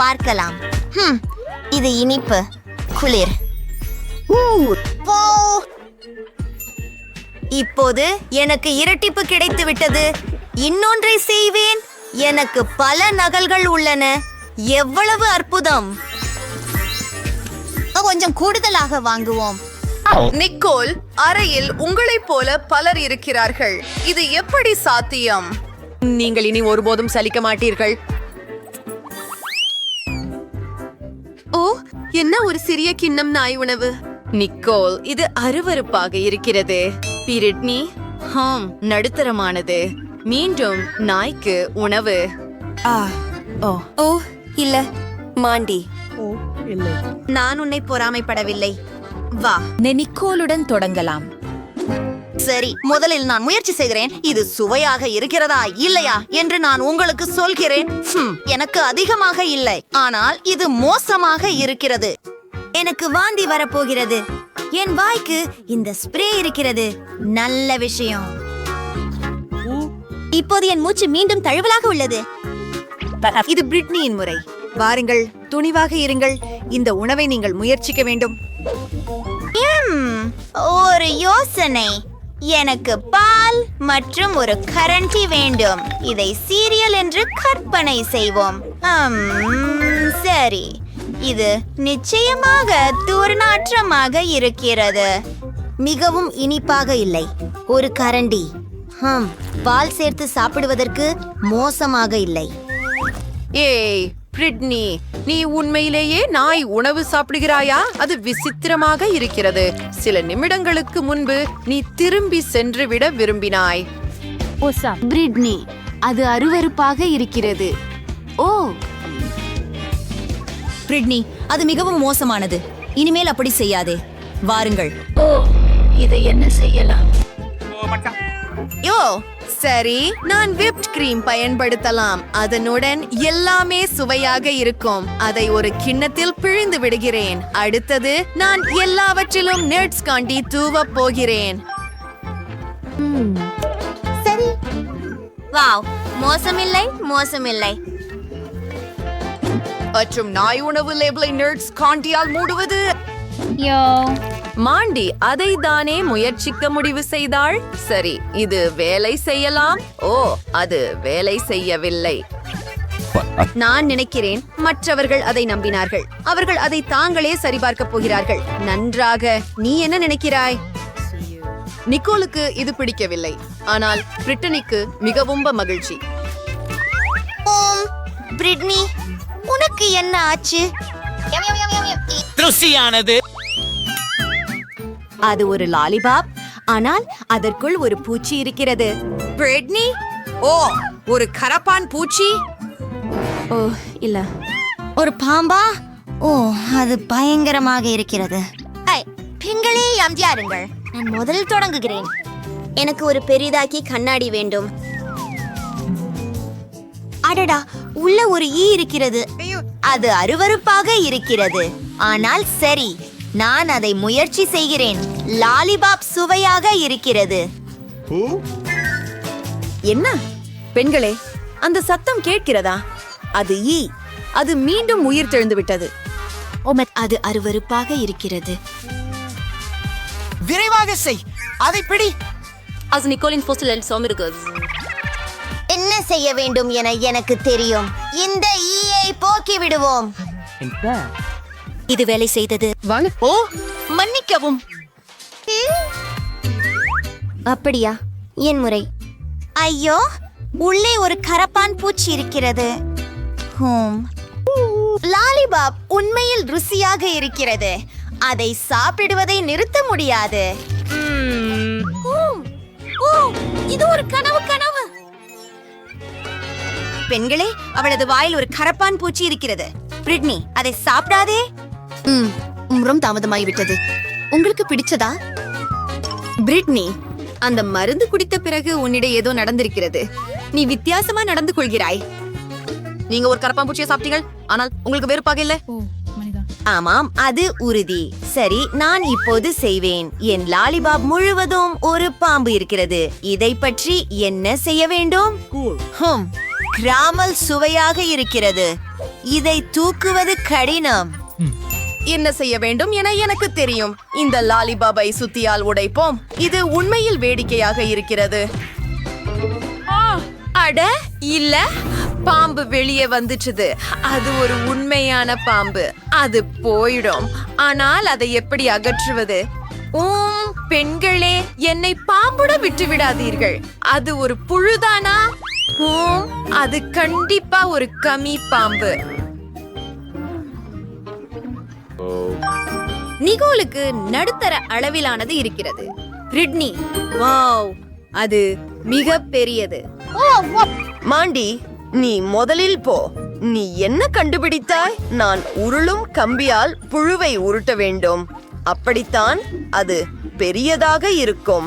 பார்க்கலாம். இது இனிப்பு, குளிர். ஓ, இப்போது எனக்கு இரட்டிப்பு கிடைத்து விட்டது. இன்னொன்றை செய்வேன். எனக்கு பல நகல்கள் உள்ளன. எவ்வளவு அற்புதம்! கொஞ்சம் கூடுதலாக வாங்குவோம். நிக்கோல், அறையில் உங்களைப் போல பலர் இருக்கிறார்கள். இது எப்படி சாத்தியம்? நீங்கள் இனி ஒருபோதும் சலிக்க மாட்டீர்கள். ஓ, என்ன ஒரு சிறிய கிண்ணம் நாய் உணவு. நிக்கோல், இது அருவருப்பாக இருக்கிறது. பிரிட்னி, நடுத்தரமானது. மீண்டும் நாய்க்கு உணவு. ஓ இல்ல மாண்டி, ஓ இல்லை. நான் உன்னை பொறாமைப்படவில்லை. வா, நிக்கோலுடன் தொடங்கலாம். சரி, முதலில் நான் முயற்சி செய்கிறேன். இது சுவையாக இருக்கிறதா இல்லையா என்று நான் உங்களுக்கு சொல்கிறேன். எனக்கு அதிகமாக இல்லை, ஆனால் இது மோசமாக இருக்கிறது. எனக்கு வாந்தி வரப்போகிறது. என் வாய்க்கு இந்த ஸ்ப்ரே இருக்கிறது. நல்ல விஷயம். இப்போது என் மூச்சு மீண்டும் தழுவலாக உள்ளது. இது பிரிட்னியின் முறை. வாருங்கள், துணிவாக இருங்கள். இந்த உணவை நீங்கள் முயற்சிக்க வேண்டும். ஒரு யோசனை. எனக்கு பால் மற்றும் ஒரு கரண்டி வேண்டும். இதை சீரியல் என்று கற்பனை செய்வோம். சரி, இது நிச்சயமாக துர்நாற்றமாக இருக்கிறது. மிகவும் இனிப்பாக இல்லை. ஒரு கரண்டி. பால் சேர்த்து சாப்பிடுவதற்கு மோசமாக இல்லை. ஏய் பிரிட்னி, நீ உண்மையிலேயே நாய் உணவு சாப்பிடுகிறாயா? அது விசித்திரமாக இருக்கிறது. சில நிமிடங்களுக்கு முன்பு நீ திரும்பி சென்று விட விரும்பினாய். பிரிட்னி, அது அருவருப்பாக இருக்கிறது. ஓ பிரிட்னி, அது மிகவும் மோசமானது. இனிமேல் அப்படி செய்யாதே. வாருங்கள். ஓ, இதை என்ன செய்யலாம்? யோ சரி, நான் விப்ட் கிரீம் பயன்படுத்தலாம். அதனுடன் எல்லாமே சுவையாக இருக்கும். அதை ஒரு கிண்ணத்தில் பிழிந்து விடுகிறேன். அடுத்தது நான் எல்லாவற்றிலும் நட்ஸ் காண்டி தூவப் போகிறேன். சரி, வாவ், மோசமில்லை, மோசமில்லை. மற்றும் நாய் உணவு லேபிளை நட்ஸ் காண்டியால் மூடுவது. மாண்டி அதை தானே முயற்சிக்க முடிவு செய்தாள். சரி, இது வேலை செய்யலாம். ஓ, அது வேலை செய்யவில்லை. நான் நினைக்கிறேன் மற்றவர்கள் அதை நம்பினார்கள். அவர்கள் அதை தாங்களே சரிபார்க்க போகிறார்கள். நன்றாக. நீ என்ன நினைக்கிறாய்? நிக்கோலுக்கு இது பிடிக்கவில்லை, ஆனால் பிரிட்டனிக்கு மிகவும் மகிழ்ச்சி. பிரிட்னி, உனக்கு என்ன ஆச்சு? ருசியானது. அது ஒரு லாலிபாப், ஆனால் அதற்குள் ஒரு பூச்சி இருக்கிறது. பிரிட்னி, ஓ, ஒரு கரப்பான் பூச்சி. ஓ இல்ல, ஒரு பாம்பா? ஓ, அது பயங்கரமாக இருக்கிறது. பெண்களே எம்ஜிஆருங்கள், நான் முதல் தொடங்குகிறேன். எனக்கு ஒரு பெரிதாக்கி கண்ணாடி வேண்டும். அடடா, உள்ள ஒரு ஈ இருக்கிறது. அது அருவருப்பாக இருக்கிறது. ஆனால் சரி, நான் அதை முயற்சி செய்கிறேன். லாலிபாப் சுவையாக இருக்கிறது. என்ன பெண்களே, அந்த சத்தம் கேட்கிறதா? அது ஈ. அது மீண்டும் உயிர் தெழுந்து விட்டது. அது அருவருப்பாக இருக்கிறது. விரைவாக செய், அதை பிடி. என்ன செய்ய வேண்டும் என எனக்கு தெரியும். இந்த ஈயை போக்கி விடுவோம். இது வேலை செய்தது. ஓ, மன்னிக்கவும். அப்படியா? என் முறை. ஐயோ, உள்ளே ஒரு கரப்பான் பூச்சி இருக்கிறது. லாலிபாப் உண்மையில் ருசியாக இருக்கிறது. அதை சாப்பிடுவதை நிறுத்த முடியாது. இது ஒரு கனவு. பெண்களே, அவளது வாயில் ஒரு கரப்பான் பூச்சி இருக்கிறது. பிரிட்னி, அதை சாப்பிடாதே. ரொம்ப தாமதமாகிவிட்டது. உங்களுக்கு பிடிச்சதா? பிரிட்னி, அந்த மருந்து குடித்த பிறகு உன்னிடம் ஏதோ நடந்திருக்கிறது. நீ வித்தியாசமா நடந்து கொள்கிறாய். நீங்க ஒரு கரப்பான் பூச்சியை சாப்பிட்டீர்கள், ஆனால் உங்களுக்கு வெறுப்பாக இல்லை. ஆமாம், அது உறுதி. சரி, நான் இப்போது செய்வேன். என் லாலிபாப் முழுவதும் ஒரு பாம்பு இருக்கிறது. இதை பற்றி என்ன செய்ய வேண்டும்? கிராமல் சுவையாக இருக்கிறது. இதை தூக்குவது கடினம். என்ன செய்ய வேண்டும் என எனக்கு தெரியும். இந்த லாலிபாபை சுத்தியால் உடைப்போம். இது உண்மையில் வேடிக்கையாக இருக்கிறது. அட இல்ல, பாம்பு வெளியே வந்துச்சுது. அது ஒரு உண்மையான பாம்பு. அது போயிடும். ஆனால் அதை எப்படி அகற்றுவது? பெண்களே, என்னை பாம்புட விட்டு விடாதீர்கள். அது ஒரு புழுதானா? அது கண்டிப்பா ஒரு கமி பாம்பு. நிகோலுக்கு நடுத்தர அளவிலானது இருக்கிறது. பிரிட்னி, வாவ், அது மிக பெரியது. மாண்டி, நீ முதலில் போ. நீ என்ன கண்டுபிடித்தாய்? நான் உருளும் கம்பியால் புழுவை உருட்ட வேண்டும். அப்படித்தான் அது பெரியதாக இருக்கும்.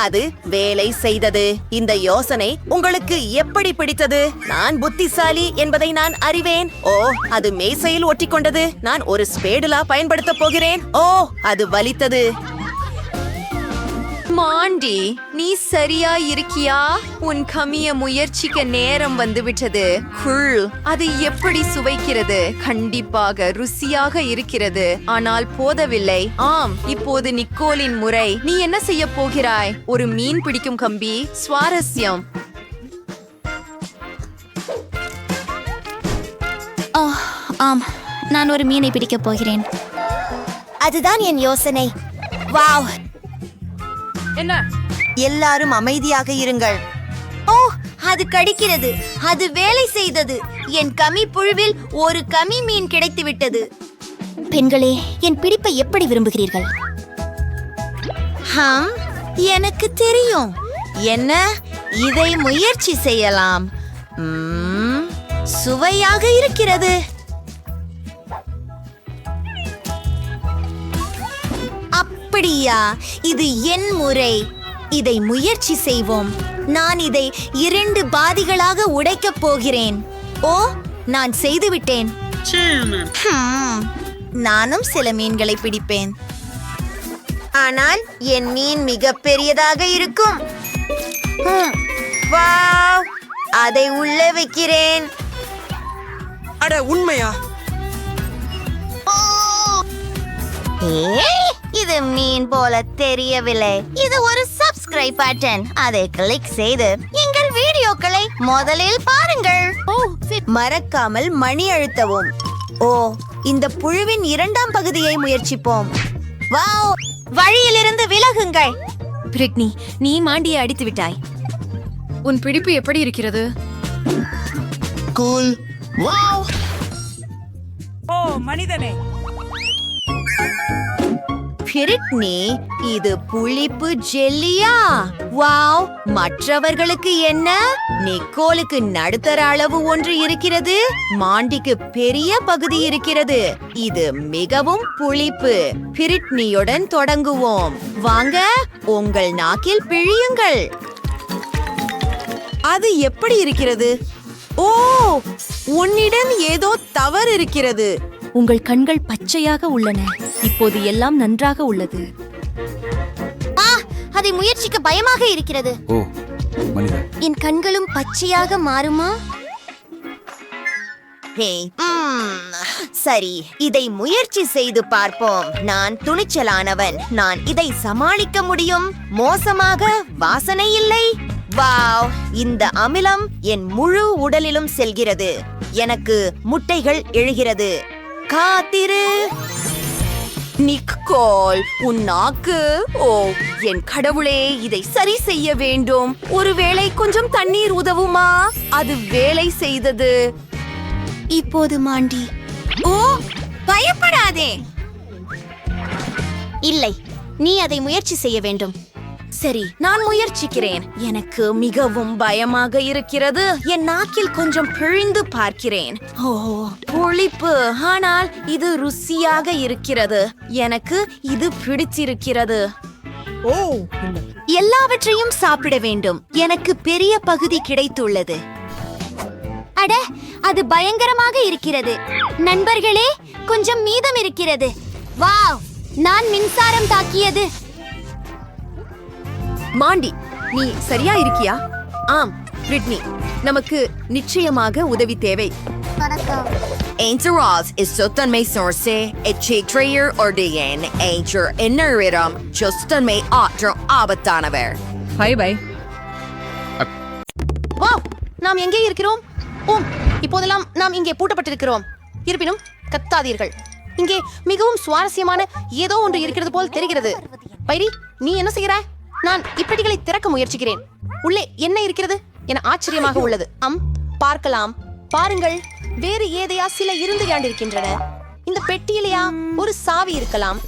அது வேலை செய்தது. இந்த யோசனை உங்களுக்கு எப்படி பிடித்தது? நான் புத்திசாலி என்பதை நான் அறிவேன். ஓ, அது மேசையில் ஒட்டிக்கொண்டது. நான் ஒரு ஸ்பேடுலா பயன்படுத்த போகிறேன். ஓ, அது வலித்தது. மாண்டி, நீ சரியா இருக்கியா? உன் கமிய முயற்சிக்க நேரம் வந்துவிட்டது. குள், அது எப்படி சுவைக்கிறது? கண்டிப்பாக ருசியாக இருக்கிறது, ஆனால் போதவில்லை. ஆம், இப்போது நிக்கோலின் முறை. நீ என்ன செய்ய போகிறாய்? ஒரு மீன் பிடிக்கும் கம்பி. சுவாரஸ்யம். ஆம், நான் ஒரு மீனை பிடிக்கப் போகிறேன். அதுதான் என் யோசனை. வாவ், என்ன? எல்லாரும் அமைதியாக இருங்கள். ஓ, அது கடிக்கிறது. அது வேலை செய்தது. என் கமி புழுவில் ஒரு கமி மீன் கிடைத்து விட்டது. பெண்களே, என் பிடிப்பை எப்படி விரும்புகிறீர்கள்? எனக்கு தெரியும். என்ன, இதை முயற்சி செய்யலாம். சுவையாக இருக்கிறது. அப்படியா? இது என் முறை. இதை முயற்சி செய்வோம். நான் இதை 2 பாதிகளாக உடைக்கப் போகிறேன். ஓ, நான் செய்துவிட்டேன். நானும் சில மீன்களை பிடிப்பேன். ஆனால் என் மீன் மிக பெரியதாக இருக்கும். வாவ், அதை உள்ளே வைக்கிறேன். அட, உண்மையா? இது மீன் போல தெரியவில்லை. இது ஒரு சப்ஸ்கிரைப் பட்டன். அதை கிளிக் செய்து எங்கள் வீடியோக்களை முதலில் பாருங்கள். மறக்காமல் மணி அழுத்தவும். ஓ, இந்த புழுவின் 2ஆம் பகுதியை முயற்சிப்போம். வாவ், வழியிலிருந்து விலகுங்கள். பிரிட்னி, நீ மாண்டியை அடித்து விட்டாய். உன் பிடிப்பு எப்படி இருக்கிறது? கூல். வாவ். ஓ மனிதனே, பிரிட்னி, இது புளிப்பு ஜெல்லியா? வாவ், மற்றவர்களுக்கு என்ன? நிக்கோலுக்கு நடுத்தர அளவு ஒன்று இருக்கிறது. மாண்டிக்கு பெரிய பகுதி இருக்கிறது. இது மிகவும் புளிப்பு. பிரிட்னியுடன் தொடங்குவோம். வாங்க, உங்கள் நாக்கில் பிழியுங்கள். அது எப்படி இருக்கிறது? ஓ, உன்னிடம் ஏதோ தவறு இருக்கிறது. உங்கள் கண்கள் பச்சையாக உள்ளன. இப்போது எல்லாம் நன்றாக உள்ளது. அதை முயற்சிக்க பயமாக இருக்கிறது. ஓ, மனிதா. என் கண்களும் பச்சையாக மாறுமா? சரி, இதை முயற்சி செய்து பார்ப்போம். நான் துணிச்சலானவன். நான் இதை சமாளிக்க முடியும். மோசமாக வாசனை இல்லை. வாவ், இந்த அமிலம் என் முழு உடலிலும் செல்கிறது. எனக்கு முட்டைகள் எழுகிறது. காத்திரு. நிக்கோல், உன் நாக்கு. ஓ, என் கடவுளே, இதை சரி செய்ய வேண்டும். ஒருவேளை கொஞ்சம் தண்ணீர் உதவுமா? அது வேலை செய்தது. இப்போது மாண்டி. ஓ, பயப்படாதே. இல்லை, நீ அதை முயற்சி செய்ய வேண்டும். சரி, நான் முயற்சிக்கிறேன். எனக்கு மிகவும் பயமாக இருக்கிறது. என் நாக்கில் கொஞ்சம் பிழிந்து பார்க்கிறேன். ஓ, புளிப்பு, ஆனால் இது ருசியாக இருக்கிறது. எனக்கு இது பிடிச்சிருக்கிறது. ஓ, எல்லாவற்றையும் சாப்பிட வேண்டும். எனக்கு பெரிய பகுதி கிடைத்துள்ளது. அட, அது பயங்கரமாக இருக்கிறது. நண்பர்களே, கொஞ்சம் மீதம் இருக்கிறது. வாவ், நான் மின்சாரம் தாக்கியது. மாண்டி, நீ சரியா இருக்கியா? ஆம், பிரிட்னி, நமக்கு நிச்சயமாக உதவி தேவை. Entre Ross is சொத்தன்மை சொர்சே, எச்சேற்றையர் ஒடியன், ஏஞ்சர் என்னரிடம் சொத்தன்மை ஆற்றும் ஆபத்தானவர். By by. வாவ், நாம் எங்கே இருக்கிறோம்? ஓம், இப்போதெல்லாம் நாம் இங்கே பூட்டப்பட்டிருக்கிறோம். இருப்பினும் கத்தாதீர்கள். இங்கே மிகவும் சுவாரஸ்யமான ஏதோ ஒன்று இருக்கிறது போல் தெரிகிறது. பைரி, நீ என்ன செய்கிறாய்? நான் இப்பெட்டிகளை திறக்க முயற்சிக்கிறேன். உள்ளே என்ன இருக்கிறது என ஆச்சரியமாக உள்ளது. பார்க்கலாம். பாருங்கள், வேறு ஏதையா சில இருந்து காண்டிருக்கின்றன. இந்த பெட்டியிலேயா ஒரு சாவி இருக்கலாம்.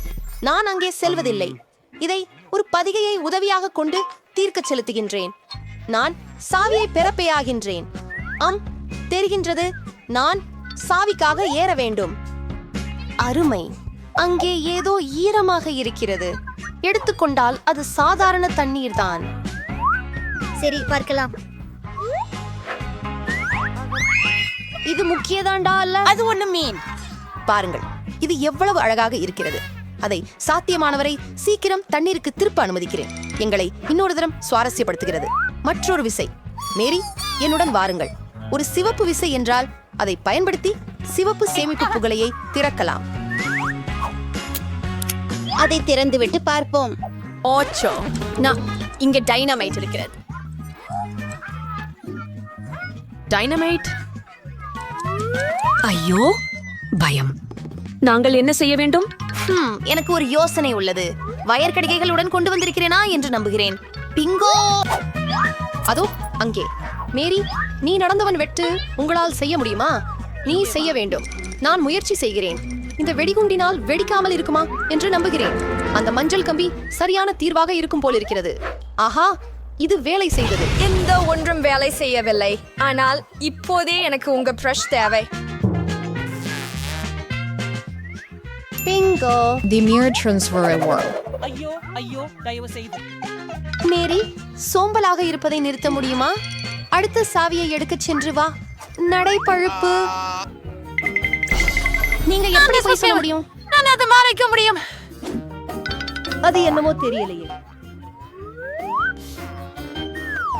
நான் அங்கே செல்வதில்லை. இதை ஒரு பதிகையை உதவியாக கொண்டு தீர்க்க செலுத்துகின்றேன். நான் சாவியை பெறப்பேயாகின்றேன். தெரிகின்றது, நான் சாவிக்காக ஏற வேண்டும். அருமை. அங்கே ஏதோ ஈரமாக இருக்கிறது. எடுத்துக்கொண்டால் அது சாதாரண தண்ணீர் தான். சரி, பார்க்கலாம். இது முக்கியதாண்டா அல்ல? அது ஒண்ணு மீன். பாருங்கள், இது எவ்வளவு அழகாக இருக்கிறது. அதை சாத்தியமானவரை சீக்கிரம் தண்ணீருக்கு திருப்ப அனுமதிக்கிறேன். எங்களை இன்னொரு தரம் சுவாரஸ்யப்படுத்துகிறது. மற்றொரு விசை. மேரி, என்னுடன் வாருங்கள். ஒரு சிவப்பு விசை என்றால் அதை பயன்படுத்தி சிவப்பு சேமிப்பு புகழையை திறக்கலாம். அதை திறந்துவிட்டு பார்ப்போம். ஓச்சோ, நான் இங்க டைனமைட் இருக்கிறது. டைனமைட்? ஐயோ, பயம். நாங்கள் என்ன செய்ய வேண்டும்? எனக்கு ஒரு யோசனை உள்ளது. வயர் கடிகைகளுடன் கொண்டு வந்திருக்கிறேனா என்று நம்புகிறேன். பிங்கோ! அதோ அங்கே. மேரி, நீ நடந்தவன் வெட்டு உங்களால் செய்ய முடியுமா? நீ செய்ய வேண்டும். நான் முயற்சி செய்கிறேன். இந்த வெடிகுண்டினால் வெடிக்காமல் இருக்குமா என்று நம்புகிறேன். அந்த மஞ்சள் கம்பி சரியான தீர்வாக இருக்கும் போல் இருக்கிறது. ஆஹா, இது வேலை செய்தது. எந்த ஒன்றும் வேலை செய்யவில்லை. ஆனால் இப்போதே எனக்கு உங்க பிரஷ் தேவை. பிங்கோ! ஐயோ ஐயோ, தயவு செய்து. மேரி, சோம்பலாக இருப்பதை நிறுத்த முடியுமா? அடுத்த சாவியை எடுக்கச் சென்று வா. நடைப்பழுப்பு. நீங்க எப்படி போய் சொல்ல முடியும்? நான் அதை மறைக்க முடியும். அது என்னமோ தெரியலையே.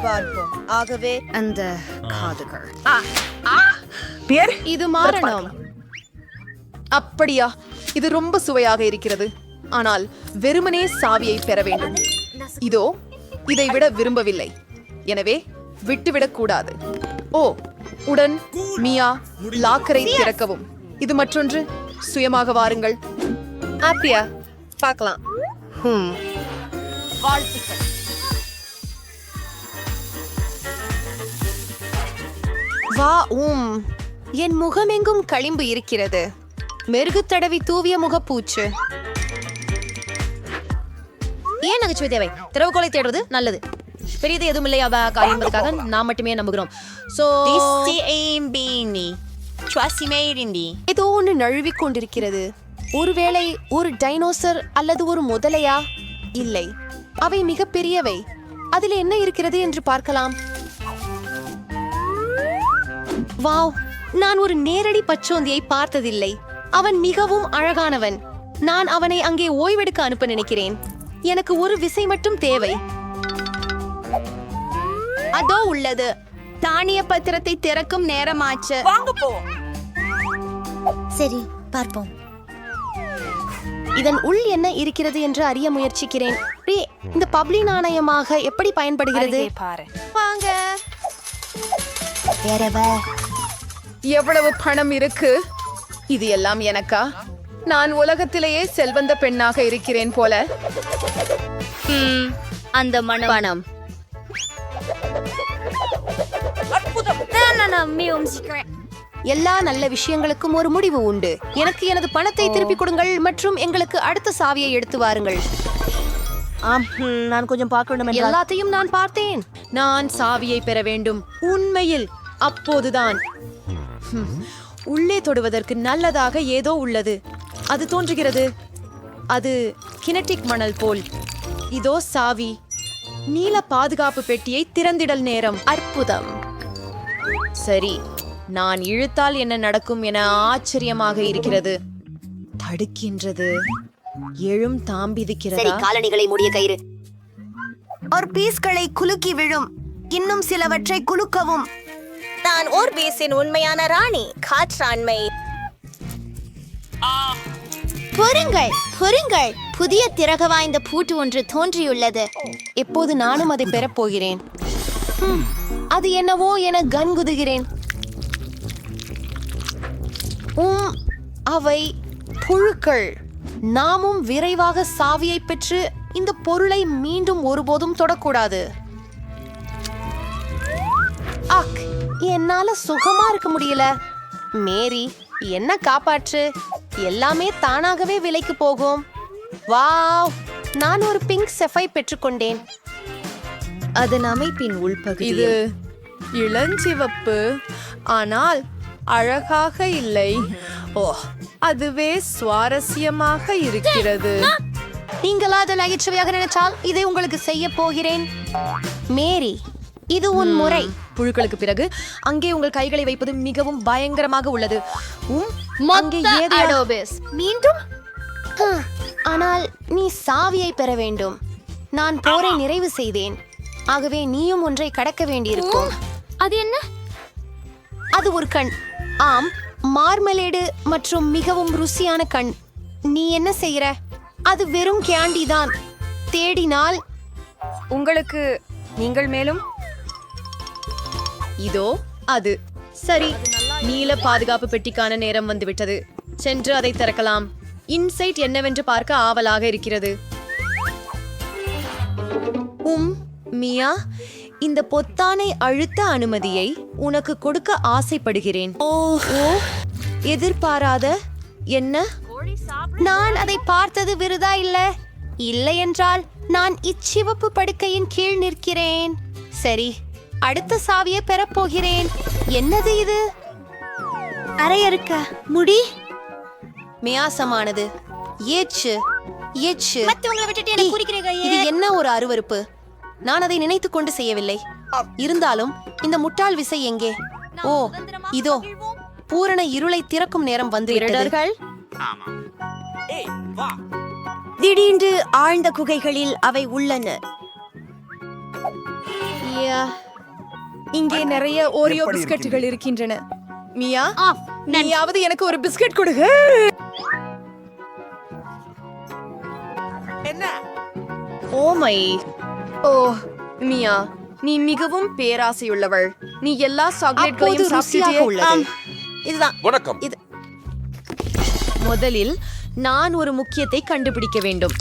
பார்ப்போம். ஆகவே அந்த காதுகள். இது மாறணும். அப்படியா? இது ரொம்ப சுவையாக இருக்கிறது. ஆனால் வெறுமனே சாவியை பெற வேண்டும். இதோ இதை விட விரும்பவில்லை. எனவே விட்டுவிடக் கூடாது. ஓ, உடன் மியா, லாக்கரை திறக்கவும். இது மற்றொன்று. சுயமாக வாருங்கள். ஆப்பியா, பார்க்கலாம். வாழ்த்துக்கள். வா. என் முகமெங்கும் களிம்பு இருக்கிறது. மெருகு தடவி தூவிய முகப்பூச்சு. ஏன் நகைச்சுவை தேவை? திறவுகோலை தேடுவது நல்லது. பெரியது எதுவும் இல்லையா காரியம் என்பதற்காக நாம் மட்டுமே நம்புகிறோம். ஏதோ ஒன்று நழுவிக் கொண்டிருக்கிறது. ஒருவேளை ஒரு டைனோசர் அல்லது ஒரு முதலையா? இல்லை, அவை மிக பெரியவை. அதில் என்ன இருக்கிறது என்று பார்க்கலாம். வாவ், நான் ஒரு நேரடி பச்சோந்தியை பார்த்ததில்லை. அவன் மிகவும் அழகானவன். நான் அவனை அங்கே ஓய்வெடுக்க அனுப்ப நினைக்கிறேன். எனக்கு ஒரு விசை மட்டும் தேவை. அதோ உள்ளது. தானிய பத்திரத்தை திறக்கும் நேரமாச்சு. வாங்க போவோம். சரி, பார்ப்போம். இதன் உள் என்ன இருக்கிறது என்று அறிய முயற்சிக்கிறேன். இந்த பப்ளி நாணயமாக எப்படி பயன்படுகிறது? பாரு. வாங்க. எவ்வளவு பணம் இருக்கு? இது எல்லாம் எனக்கா? நான் உலகத்திலேயே செல்வந்த பெண்ணாக இருக்கிறேன் போல. அந்த பணம். எல்லா நல்ல விஷயங்களுக்கும் ஒரு முடிவு உண்டு. எனக்கு எனது பணத்தை திருப்பிக் கொடுங்கள் மற்றும் எங்களுக்கு அடுத்த சாவியை எடுத்து வாருங்கள். நான் கொஞ்சம் பார்க்க வேண்டும். எல்லாத்தையும் நான் பார்த்தேன். நான் சாவியை பெற வேண்டும். உண்மையில் அப்போதுதான் உள்ளே தொடுவதற்கு நல்லதாக ஏதோ உள்ளது. அது தோன்றுகிறது. அது கினெட்டிக் மணல் போல். இதோ சாவி. நீல பாதுகாப்பு பெட்டியை திறந்திடல் நேரம். அற்புதம். சரி, நான் இழுத்தால் என்ன நடக்கும் என ஆச்சரியமாக இருக்கிறது. தடுக்கின்றது. எழும் தாம்பிதிக்கிறதா? காலணிகளை மூடிய கயிறு. ஒரு பீஸ்களை குலுக்கி விழும். இன்னும் சிலவற்றை குலுக்கவும். நான் ஓர்பேஸின் உண்மையான ராணி. காற்றாண்மை. பொறுங்கள், பொறுங்கள். புதிய திறக வாய்ந்த பூட்டு ஒன்று தோன்றியுள்ளது. எப்போது நானும் அதை பெறப் போகிறேன். அது என்னவோ என கன்குதுகிறேன். அவை புழுக்கள். நாமும் விரைவாக சாவியை பெற்று இந்த பொருளை மீண்டும் ஒருபோதும் தொடக்கூடாது. அக், என்னால சுகமா இருக்க முடியல. மேரி, என்ன காப்பாற்று. எல்லாமே தானாகவே விலைக்கு போகும். வாவ், நான் ஒரு பிங்க் செஃபை பெற்றுக்கொண்டேன். அதன் அமைப்பின் உள்பகுதி இது இளஞ்சிவப்பு, ஆனால் அழகாக இல்லை. ஓ, அதுவே சுவாரஸ்யமாக இருக்கிறது. நீங்கள் அதை நகைச்சுவையாக நினைச்சால் இதை உங்களுக்கு செய்ய போகிறேன். மேரி, இது உன் முறை. புழுக்களுக்கு பிறகு அங்கே உங்கள் கைகளை வைப்பது மிகவும் பயங்கரமாக உள்ளது. மீண்டும் ஆனால் நீ சாவியை பெற வேண்டும். நான் போரை நிறைவு செய்தேன். ஆகவே நீயும் ஒன்றை கடக்க வேண்டியிருக்கும். அது என்ன? அது ஒரு கண். ஆம், மார்மலேடு மற்றும் மிகவும் ருசியான கண். நீ என்ன செய்யற? அது வெறும் கேண்டி தான். தேடினால் உங்களுக்கு நீங்கள் மேலும் இதோ அது. சரி, நீல பாதுகாப்பு பெட்டிக்கான நேரம் வந்துவிட்டது. சென்று அதை திறக்கலாம். இன்சைட் என்னவென்று பார்க்க ஆவலாக இருக்கிறது. மியா, இந்த பொத்தானை அழுத்த அனுமதியை உனக்கு கொடுக்க ஆசைப்படுகிறேன். ஓ, எதிர்பாராத என்ன? நான் அதை பார்த்தது விருதா இல்லை என்றால் நான் இச்சிவப்பு படுக்கையின் கீழ் நிற்கிறேன். சரி, அடுத்த சாவியை பெறப்போகிறேன். என்னது இது? அரையறுக்க முடி மியாசமானது. ஏச்சு ஏச்சு. மத்தவங்களை விட்டுட்டு என்ன குறிக்கிறீங்க? இது என்ன ஒரு அருவருப்பு. நான் அதை நினைத்துக் கொண்டு செய்யவில்லை. இருந்தாலும் இந்த முட்டாள் விசை எங்கே? ஓ, இதோ பூரண இருளை திறக்கும் நேரம் வந்து விட்டது. திடீரென்று ஆழ்ந்த குகைகளில் அவை உள்ளன. இங்கே நிறைய ஓரியோ பிஸ்கட்டுகள் இருக்கின்றன. மியா, நீயாவது எனக்கு ஒரு பிஸ்கட் கொடுங்க. ஓமை. ஓ, மியா, நீ மிகவும் பேராசையுள்ளவள். நீ எல்லா சாக்லேட்களையும் சாப்பிட்டே. இதுதான் வணக்கம். இது முதலில் நான் ஒரு முக்கியத்தை கண்டுபிடிக்க வேண்டும்.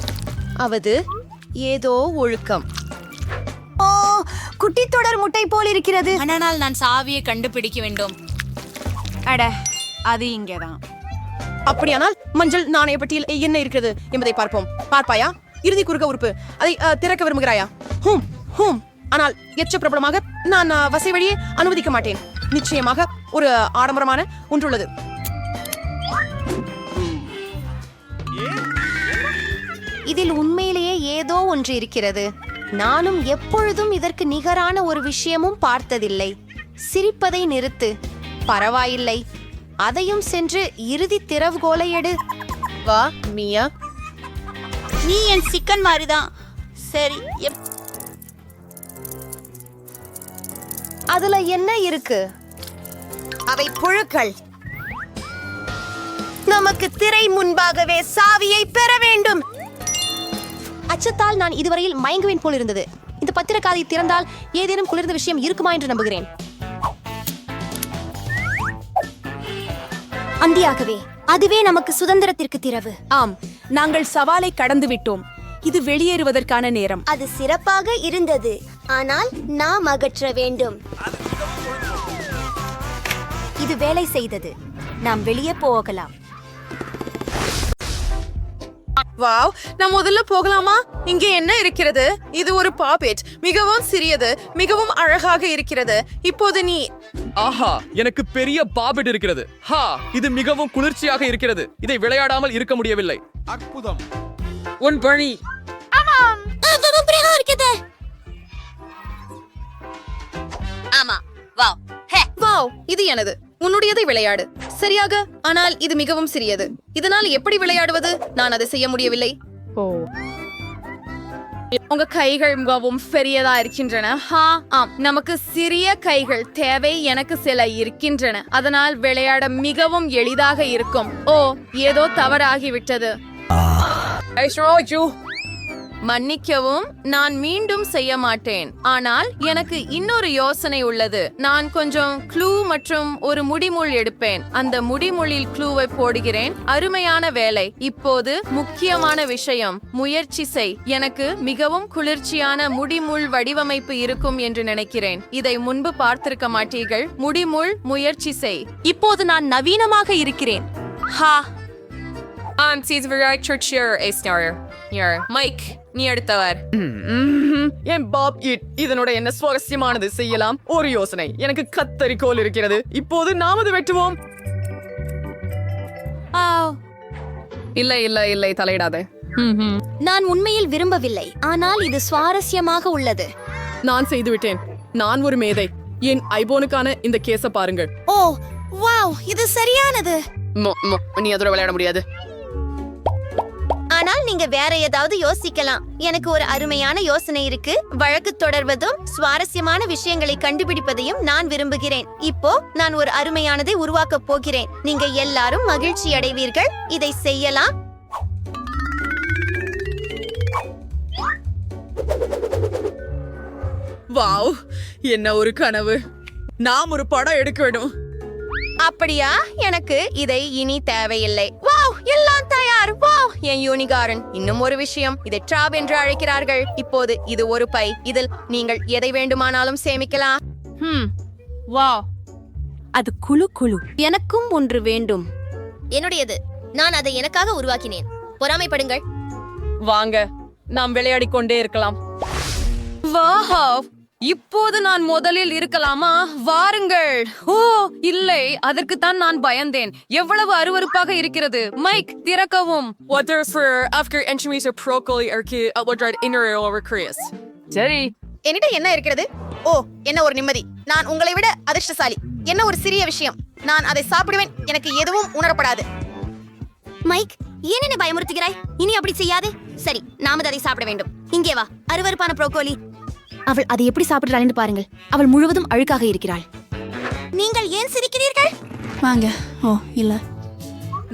அவது ஏதோ ஒழுக்கம். ஓ, குட்டி தொடர் முட்டை போல் இருக்கிறது. ஆனால் நான் சாவியை கண்டுபிடிக்க வேண்டும். அட, அது இங்கேதான். அப்படியானால் மஞ்சள் நாணய பெட்டியில் என்ன இருக்கிறது என்பதை பார்ப்போம். பார்ப்பாயா? இறுதி குறுக்க உறுப்பு. அதை திறக்க விரும்புகிறாயா? ஆனால் எச்ச பிரபலமாக நான் வசை வழியே அனுமதிக்க மாட்டேன். நிச்சயமாக ஒரு ஆடம்பரமான ஒன்றுள்ளது. இதில் உண்மையிலேயே ஏதோ ஒன்று இருக்கிறது. நானும் எப்பொழுதும் இதற்கு நிகரான ஒரு விஷயமும் பார்த்ததில்லை. சிரிப்பதை நிறுத்து. பரவாயில்லை, அதையும் சென்று இறுதி திறவுகோலை எடு. வா மியா. நீ என் சிக்கன் மாதிரிதான். சரி, அதுல என்ன இருக்கு? அவை புழுக்கள். நமக்கு திரை முன்பாகவே சாவியை பெற வேண்டும். அச்சத்தால் நான் இதுவரையில் மயங்குவேன் போல் இருந்தது. இந்த பத்திரக்காதை திறந்தால் ஏதேனும் குளிர்ந்த விஷயம் இருக்குமா என்று நம்புகிறேன். அந்தியாகவே அதுவே நமக்கு சுதந்திரத்திற்கு திறவு. ஆம், நாங்கள் சவாலை கடந்து விட்டோம். இது வெளியேறுவதற்கான நேரம். அது சிறப்பாக இருந்தது, ஆனால் நாம் அகற்ற வேண்டும். இது வேலை செய்தது. நாம் வெளியே போகலாம். வாவ், நான் முதல்ல போகலாமா? இங்கே என்ன இருக்கிறது? இது ஒரு பாப்பெட். மிகவும் சிறியது, மிகவும் அழகாக இருக்கிறது. இப்போது நீ. ஆஹா, எனக்கு பெரிய பாபெட் இருக்கிறது. ஹா, இது மிகவும் குளிர்ச்சியாக இருக்கிறது. இதை விளையாடாமல் இருக்க முடியவில்லை. அற்புதம். உன் பணி. வாவ், இது எனது. உன்னுடையதை விளையாடு. சரியாக, ஆனால் இது மிகவும் சிறியது. இதனால் எப்படி விளையாடுவது? நான் அதை செய்ய முடியவில்லை. ஓ, உங்க கைகள் மிகவும் பெரியதா இருக்கின்றன. ஆம், நமக்கு சிறிய கைகள் தேவை. எனக்கு சில இருக்கின்றன. அதனால் விளையாட மிகவும் எளிதாக இருக்கும். ஓ, ஏதோ தவறாகிவிட்டது. மன்னிக்கவும், நான் மீண்டும் செய்ய மாட்டேன். ஆனால் எனக்கு இன்னொரு யோசனை உள்ளது. நான் கொஞ்சம் க்ளூ மற்றும் ஒரு முடிமுள் எடுப்பேன். அந்த முடிமுள்ளில் க்ளூவை போடுகிறேன். அருமையான வேலை. இப்போது முக்கியமான விஷயம், முயற்சி செய். எனக்கு மிகவும் குளிர்ச்சியான முடிமுள் வடிவமைப்பு இருக்கும் என்று நினைக்கிறேன். இதை முன்பு பார்த்திருக்க மாட்டீர்கள். முடிமுள், முயற்சி செய். இப்போது நான் நவீனமாக இருக்கிறேன். ஹா மைக், நீ அடுத்தவர். என் பாப் இட் இதனோட என்ன சுவாரஸ்யமானது செய்யலாம். ஒரு யோசனை, எனக்கு கத்தரிக்கோல் இருக்கிறது. இப்போது நாம் அது வெட்டுவோம். இல்லை தலையிடாத. நான் உண்மையில் விரும்பவில்லை, ஆனால் இது சுவாரஸ்யமாக உள்ளது. நான் செய்துவிட்டேன். நான் ஒரு மேதை. என் ஐபோனுக்கான இந்த கேஸ பாருங்கள். ஓ வாவ், இது சரியானது. நீ அதோட விளையாட முடியாது. ஆனால் நீங்க வேற ஏதாவது யோசிக்கலாம். எனக்கு ஒரு அருமையான யோசனை இருக்கு. வழக்கு தொடர்வதும் சுவாரஸ்யமான விஷயங்களை கண்டுபிடிப்பதையும் நான் விரும்புகிறேன். இப்போ நான் ஒரு அருமையானதை உருவாக்கப் போகிறேன். நீங்க எல்லாரும் மகிழ்ச்சி அடைவீர்கள். இதை செய்யலாம். வாவ், என்ன ஒரு கனவு. நாம் ஒரு படம் எடுக்க வேண்டும். அப்படியா? எனக்கு இதை இனி தேவையில்லை. வாவ், எல்லாம் தயார். வாவ், என் யூனிகாரன். இன்னும் ஒரு விஷயம், இதை ட்ராப் என்று அழைக்கிறார்கள். இப்போது இது ஒரு பை. இதில் நீங்கள் எதை வேண்டுமானாலும் சேமிக்கலாம். வாவ், அது குழு. எனக்கும் ஒன்று வேண்டும். என்னுடையது. நான் அதை எனக்காக உருவாக்கினேன். பொறாமைப்படுங்கள். வாங்க, நாம் விளையாடிக் கொண்டே இருக்கலாம். வாவ், இப்போது நான் முதலில் இருக்கலாமா? வாருங்கள். ஓ இல்லை, அதற்குத்தான் நான் பயந்தேன். எவ்வளவு அருவருப்பாக இருக்கிறது. மைக், திறக்கவும். சரி, என்னிட்ட என்ன இருக்கிறது? ஓ, என்ன ஒரு நிம்மதி. நான் உங்களை விட அதிர்ஷ்டசாலி. என்ன ஒரு சிறிய விஷயம். நான் அதை சாப்பிடுவேன். எனக்கு எதுவும் உணரப்படாது. மைக், ஏன் என்னை பயமுறுத்துகிறாய்? இனி அப்படி செய்யாதே. சரி, நாம அதை சாப்பிட வேண்டும். இங்கே வா, அருவருப்பான ப்ரோக்கோலி. அவள் அதை எப்படி சாப்பிடுறாள் என்று பாருங்கள். அவள் முழுவதும் அழுக்காக இருக்கிறாள். நீங்கள் ஏன் சிரிக்கிறீர்கள்? வாங்க. ஓ இல்ல,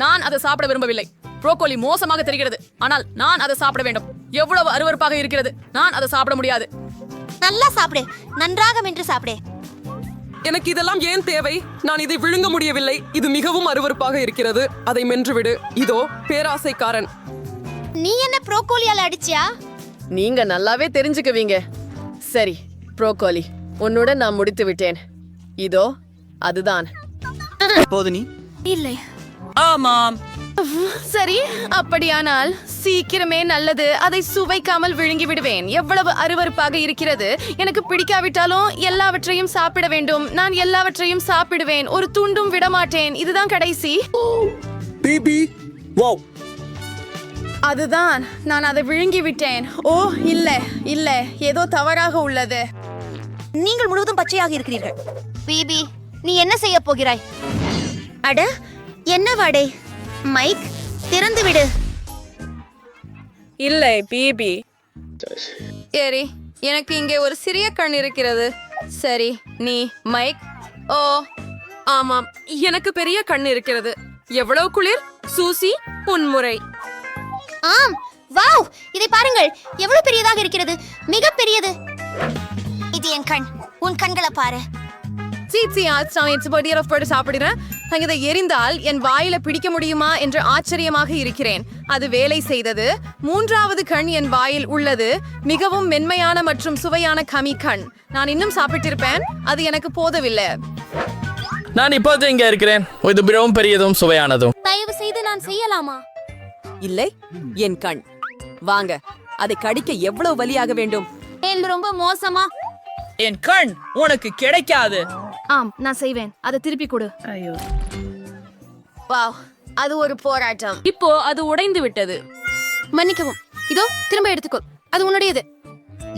நான் அதை சாப்பிட விரும்பவில்லை. ப்ரோக்கோலி மோசமாக தெரிகிறது, ஆனால் நான் அதை சாப்பிட வேண்டும். எவ்வளவு அருவருப்பாக இருக்கிறது. நான் அதை சாப்பிட முடியாது. நல்லா சாப்பிடு. நன்றாக மென்று சாப்பிடு. எனக்கு இதெல்லாம் ஏன் தேவை? நான் இதை விழுங்க முடியவில்லை. இது மிகவும் அருவருப்பாக இருக்கிறது. அதை மென்றுவிடு. இதோ பேராசைக்காரன். நீ என்ன ப்ரோக்கோலியால அடிச்சியா? நீங்க நல்லாவே தெரிஞ்சுக்குவீங்க. சரி ப்ரோக்கோலி, உன்னுடன் நான் முடித்து விட்டேன். இதோ அதுதான். போது நீ இல்லை. ஆமாம். சரி, அப்படியானால் சீக்கிரமே நல்லது. அதை சுவைக்காமல் விழுங்கி விடுவேன். எவ்வளவு அருவருப்பாக இருக்கிறது. எனக்கு பிடிக்காவிட்டாலும் எல்லாவற்றையும் சாப்பிட வேண்டும். நான் எல்லாவற்றையும் சாப்பிடுவேன். ஒரு துண்டும் விடமாட்டேன். இதுதான் கடைசி. அதுதான், நான் அதை விழுங்கி விட்டேன். ஓ இல்ல, ஏதோ தவறாக உள்ளது. நீங்கள் முழுவதும் பச்சையாக இருக்கிறீர்கள். பிபி, நீ என்ன செய்ய போகிறாய்? அட, என்ன வாடை? மைக், திறந்து விடு. இல்லை பிபி. சரி, எனக்கு இங்கே ஒரு சிறிய கண் இருக்கிறது. சரி, நீ மைக். ஓ ஆமாம், எனக்கு பெரிய கண் இருக்கிறது. எவ்வளவு குளிர். சூசி, உன்முறை. ஆம், வாவ், இதை பாருங்கள். எவ்வளவு பெரியதாக இருக்கிறது. மிக பெரியது. இது என் கண். உன் கண்களை பாரு. நான் சாப்பிடுறேன். இதை எரிந்தால் என் வாயில பிடிக்க முடியுமா என்று ஆச்சரியமாக இருக்கிறேன். அது வேலை செய்தது. மூன்றாவது கண் என் வாயில் உள்ளது. மிகவும் மென்மையான மற்றும் சுவையான கமி கண். நான் இன்னும் சாப்பிட்டிருப்பேன். அது எனக்கு போதவில்லை. நான் இப்போது இங்க இருக்கிறேன். இது மிகவும் பெரியதும் சுவையானதும். தயவு செய்து நான் செய்யலாமா? இல்லை, என் கண். வாங்க, அதை கடிக்க எவ்வளவு வலியாக வேண்டும். ரொம்ப மோசமா? என் கண் உனக்கு கிடைக்காது. ஆம், நான் செய்வேன். அதை திருப்பி கொடு. வாவ், அது ஒரு போராட்டம். இப்போ அது உடைந்து விட்டது. மன்னிக்கவும். இதோ திரும்ப எடுத்துக்கோ. அது உன்னுடையது.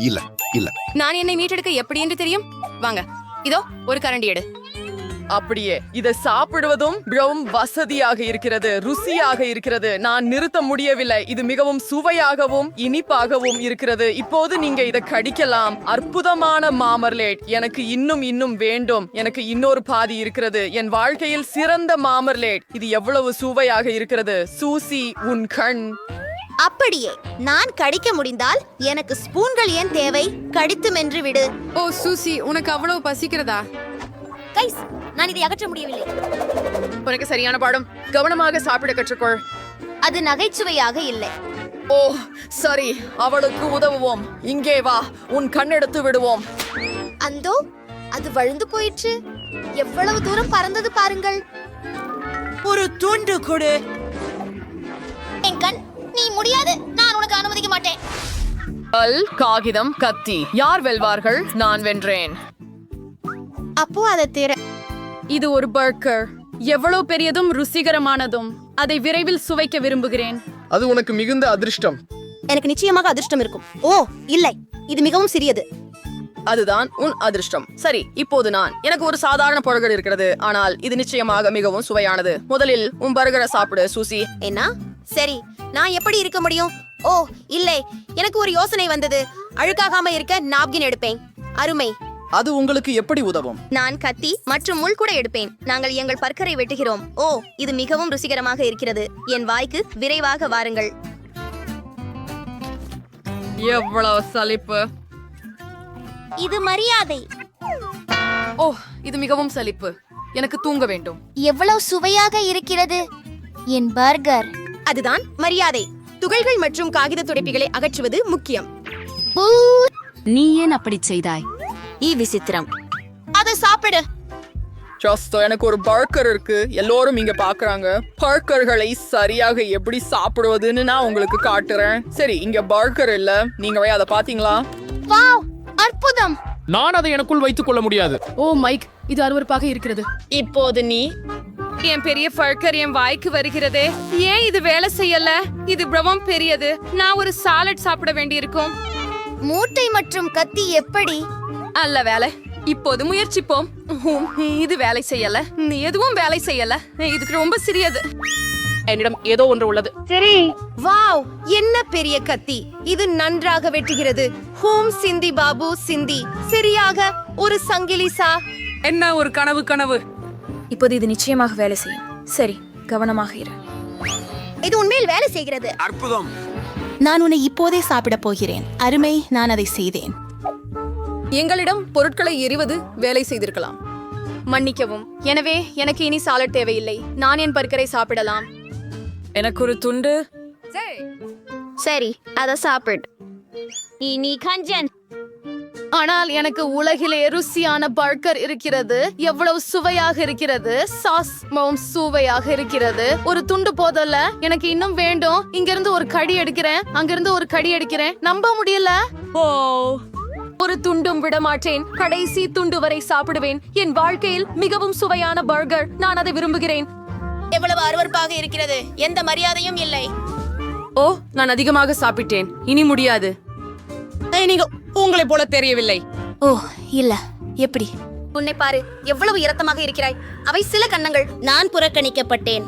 இல்ல நான் என்னை மீட்டெடுக்க எப்படி என்று தெரியும். வாங்க, இதோ ஒரு கரண்டி எடு. அப்படியே இதை சாப்பிடுவதும் மிகவும் வசதியாக இருக்கிறது. ருசியாக இருக்கிறது. நான் நிறுத்த முடியவில்லை. இது மிகவும் சுவையாகவும் இனிப்பாகவும் இருக்கிறது. இப்போது நீங்க இதை கடிக்கலாம். அற்புதமான மாமர்லேட். எனக்கு இன்னும் வேண்டும். எனக்கு இன்னொரு பாதி இருக்கிறது. என் வாழ்க்கையில் சிறந்த மாமர்லேட். இது எவ்வளவு சுவையாக இருக்கிறது. சூசி, உன் கண். அப்படியே நான் கடிக்க முடிந்தால் எனக்கு ஸ்பூன்கள் ஏன் தேவை? கடித்து மென்று விடு. ஓ சூசி, உனக்கு அவ்வளவு பசிக்கிறதா? கைஸ், நான் இதை அகற்ற முடியவில்லை. உனக்கு சரியான பாடம். கவனமாக சாப்பிட கற்றுக்கொள். அது நகைச்சுவையாக இல்லை. ஓ சரி, அவளுக்கு உதவுவோம். இங்கே வா, உன் கண்ணெடுத்து விடுவோம். அந்தோ அது வழுந்து போயிற்று. எவ்வளவு தூரம் பறந்தது பாருங்கள். ஒரு துண்டு கொடு. என் கண், நீ முடியாது. நான் உனக்கு அனுமதிக்க மாட்டேன். கல், காகிதம், கத்தி. யார் வெல்வார்கள்? நான் வென்றேன். அப்போ அதை தேர. இது ஒரு பர்கர். எவ்வளவு பெரியதும் ருசிகரமானதும். அதை விரைவில் சுவைக்க விரும்புகிறேன். அது உனக்கு மிகுந்த அதிர்ஷ்டம். எனக்கு நிச்சயமாக அதிர்ஷ்டம் இருக்கும். ஓ இல்லை, இது மிகவும் சிறியது. அதுதான் உன் அதிர்ஷ்டம். சரி, இப்போது எனக்கு ஒரு சாதாரண பர்கர் இருக்கிறது, ஆனால் இது நிச்சயமாக மிகவும் சுவையானது. முதலில் உன் பர்கரை சாப்பிடு சூசி. என்ன? சரி, நான் எப்படி இருக்க முடியும்? ஓ இல்லை, எனக்கு ஒரு யோசனை வந்தது. அழுக்காகாம இருக்க நாப்கின் எடுப்பேன். அருமை. அது உங்களுக்கு எப்படி உதவும்? நான் கத்தி மற்றும் முள் கூட எடுப்பேன். நாங்கள் எங்கள் பர்கரை வெட்டுகிறோம். ஓ, இது மிகவும் ருசிகரமாக இருக்கிறது. என் வாய்க்கு விரைவாக வாருங்கள். எவ்வளவு சலிப்பு. இது மரியாதை. ஓ, இது மிகவும் சலிப்பு. எனக்கு தூங்க வேண்டும். எவ்வளவு சுவையாக இருக்கிறது என் பர்கர். அதுதான் மரியாதை. துகள்கள் மற்றும் காகித துடைப்பிகளை அகற்றுவது முக்கியம். நீ ஏன் அப்படி செய்தாய்? விசித்திரம். அதை சாப்பிடு. ஜஸ்ட் எனக்கு ஒரு பர்கர் இருக்கு. எல்லோரும் இங்க பாக்குறாங்க. பர்கர்களை சரியாக எப்படி சாப்பிடுவதுன்னு நான் உங்களுக்கு காட்டுறேன். சரி, இங்க பர்கர் இல்ல. நீங்க போய் அதை பாத்தீங்களா? வாவ், அற்புதம். நான் அதை எனக்குள் வைத்துக் கொள்ள முடியாது. ஓ மைக், இது அருவருப்பாக இருக்கிறது. இப்போது நீ என் பெரிய பர்கர் என் வாய்க்கு வருகிறதே. ஏன் இது வேலை செய்யல? இது பிரவம் பெரியது. நான் ஒரு சாலட் சாப்பிட வேண்டியிருக்கும். மூட்டை மற்றும் கத்தி எப்படி? அல்ல வேலை. இப்போது முயற்சிப்போம். இது வேலை செய்யல. எதுவும் வேலை செய்யல. இதுக்கு ரொம்ப சிறியது. என்னிடம் ஏதோ ஒன்று உள்ளது. வாவ், என்ன பெரிய கத்தி. இது நன்றாக வெட்டுகிறது. ஹூம் சிந்தி பாபு சிந்தி. சரியாக ஒரு சங்கிலி சா. என்ன ஒரு கனவு. இப்போது இது நிச்சயமாக வேலை செய்யும். சரி, கவனமாக இரு. இது உண்மையில் வேலை செய்கிறது. அற்புதம். நான் உன்னை இப்போதே சாப்பிட போகிறேன். அருமை, நான் அதை செய்தேன். எங்களிடம் பொருட்களை எறிவது வேலை செய்திருக்கலாம். மன்னிக்கவும். எனவே எனக்கு இனி சாலட் தேவையில்லை. நான் என் பர்கரை சாப்பிடலாம். எனக்கு ஒரு துண்டு. சரி, அதை சாப்பிடு. இனி கஞ்சன். ஆனால் எனக்கு உலகிலே ருசியான பர்கர் இருக்கிறது. எவ்வளவு சுவையாக இருக்கிறது. சாஸ் சுவையாக இருக்கிறது. ஒரு துண்டு போதல்ல, எனக்கு இன்னும் வேண்டும். இங்கிருந்து ஒரு கடி எடுக்கிறேன், அங்கிருந்து ஒரு கடி எடுக்கிறேன். நம்ப முடியல. ஓ, ஒரு துண்டும் விட மாட்டேன். கடைசி துண்டு வரை சாப்பிடுவேன். என் வாழ்க்கையில் மிகவும் சுவையான பர்கர். நான் அதை விரும்புகிறேன். எவ்வளவு அருவருப்பாக இருக்கிறது. எந்த மரியாதையும் இல்லை. ஓ, நான் அதிகமாக சாப்பிட்டேன். இனி முடியாது. நீங்க உங்களை போல தெரியவில்லை. ஓ இல்ல, எப்படி? உன்னை பாரு, எவ்வளவு இரத்தமாக இருக்கிறாய். அவை சில கன்னங்கள். நான் புறக்கணிக்கப்பட்டேன்.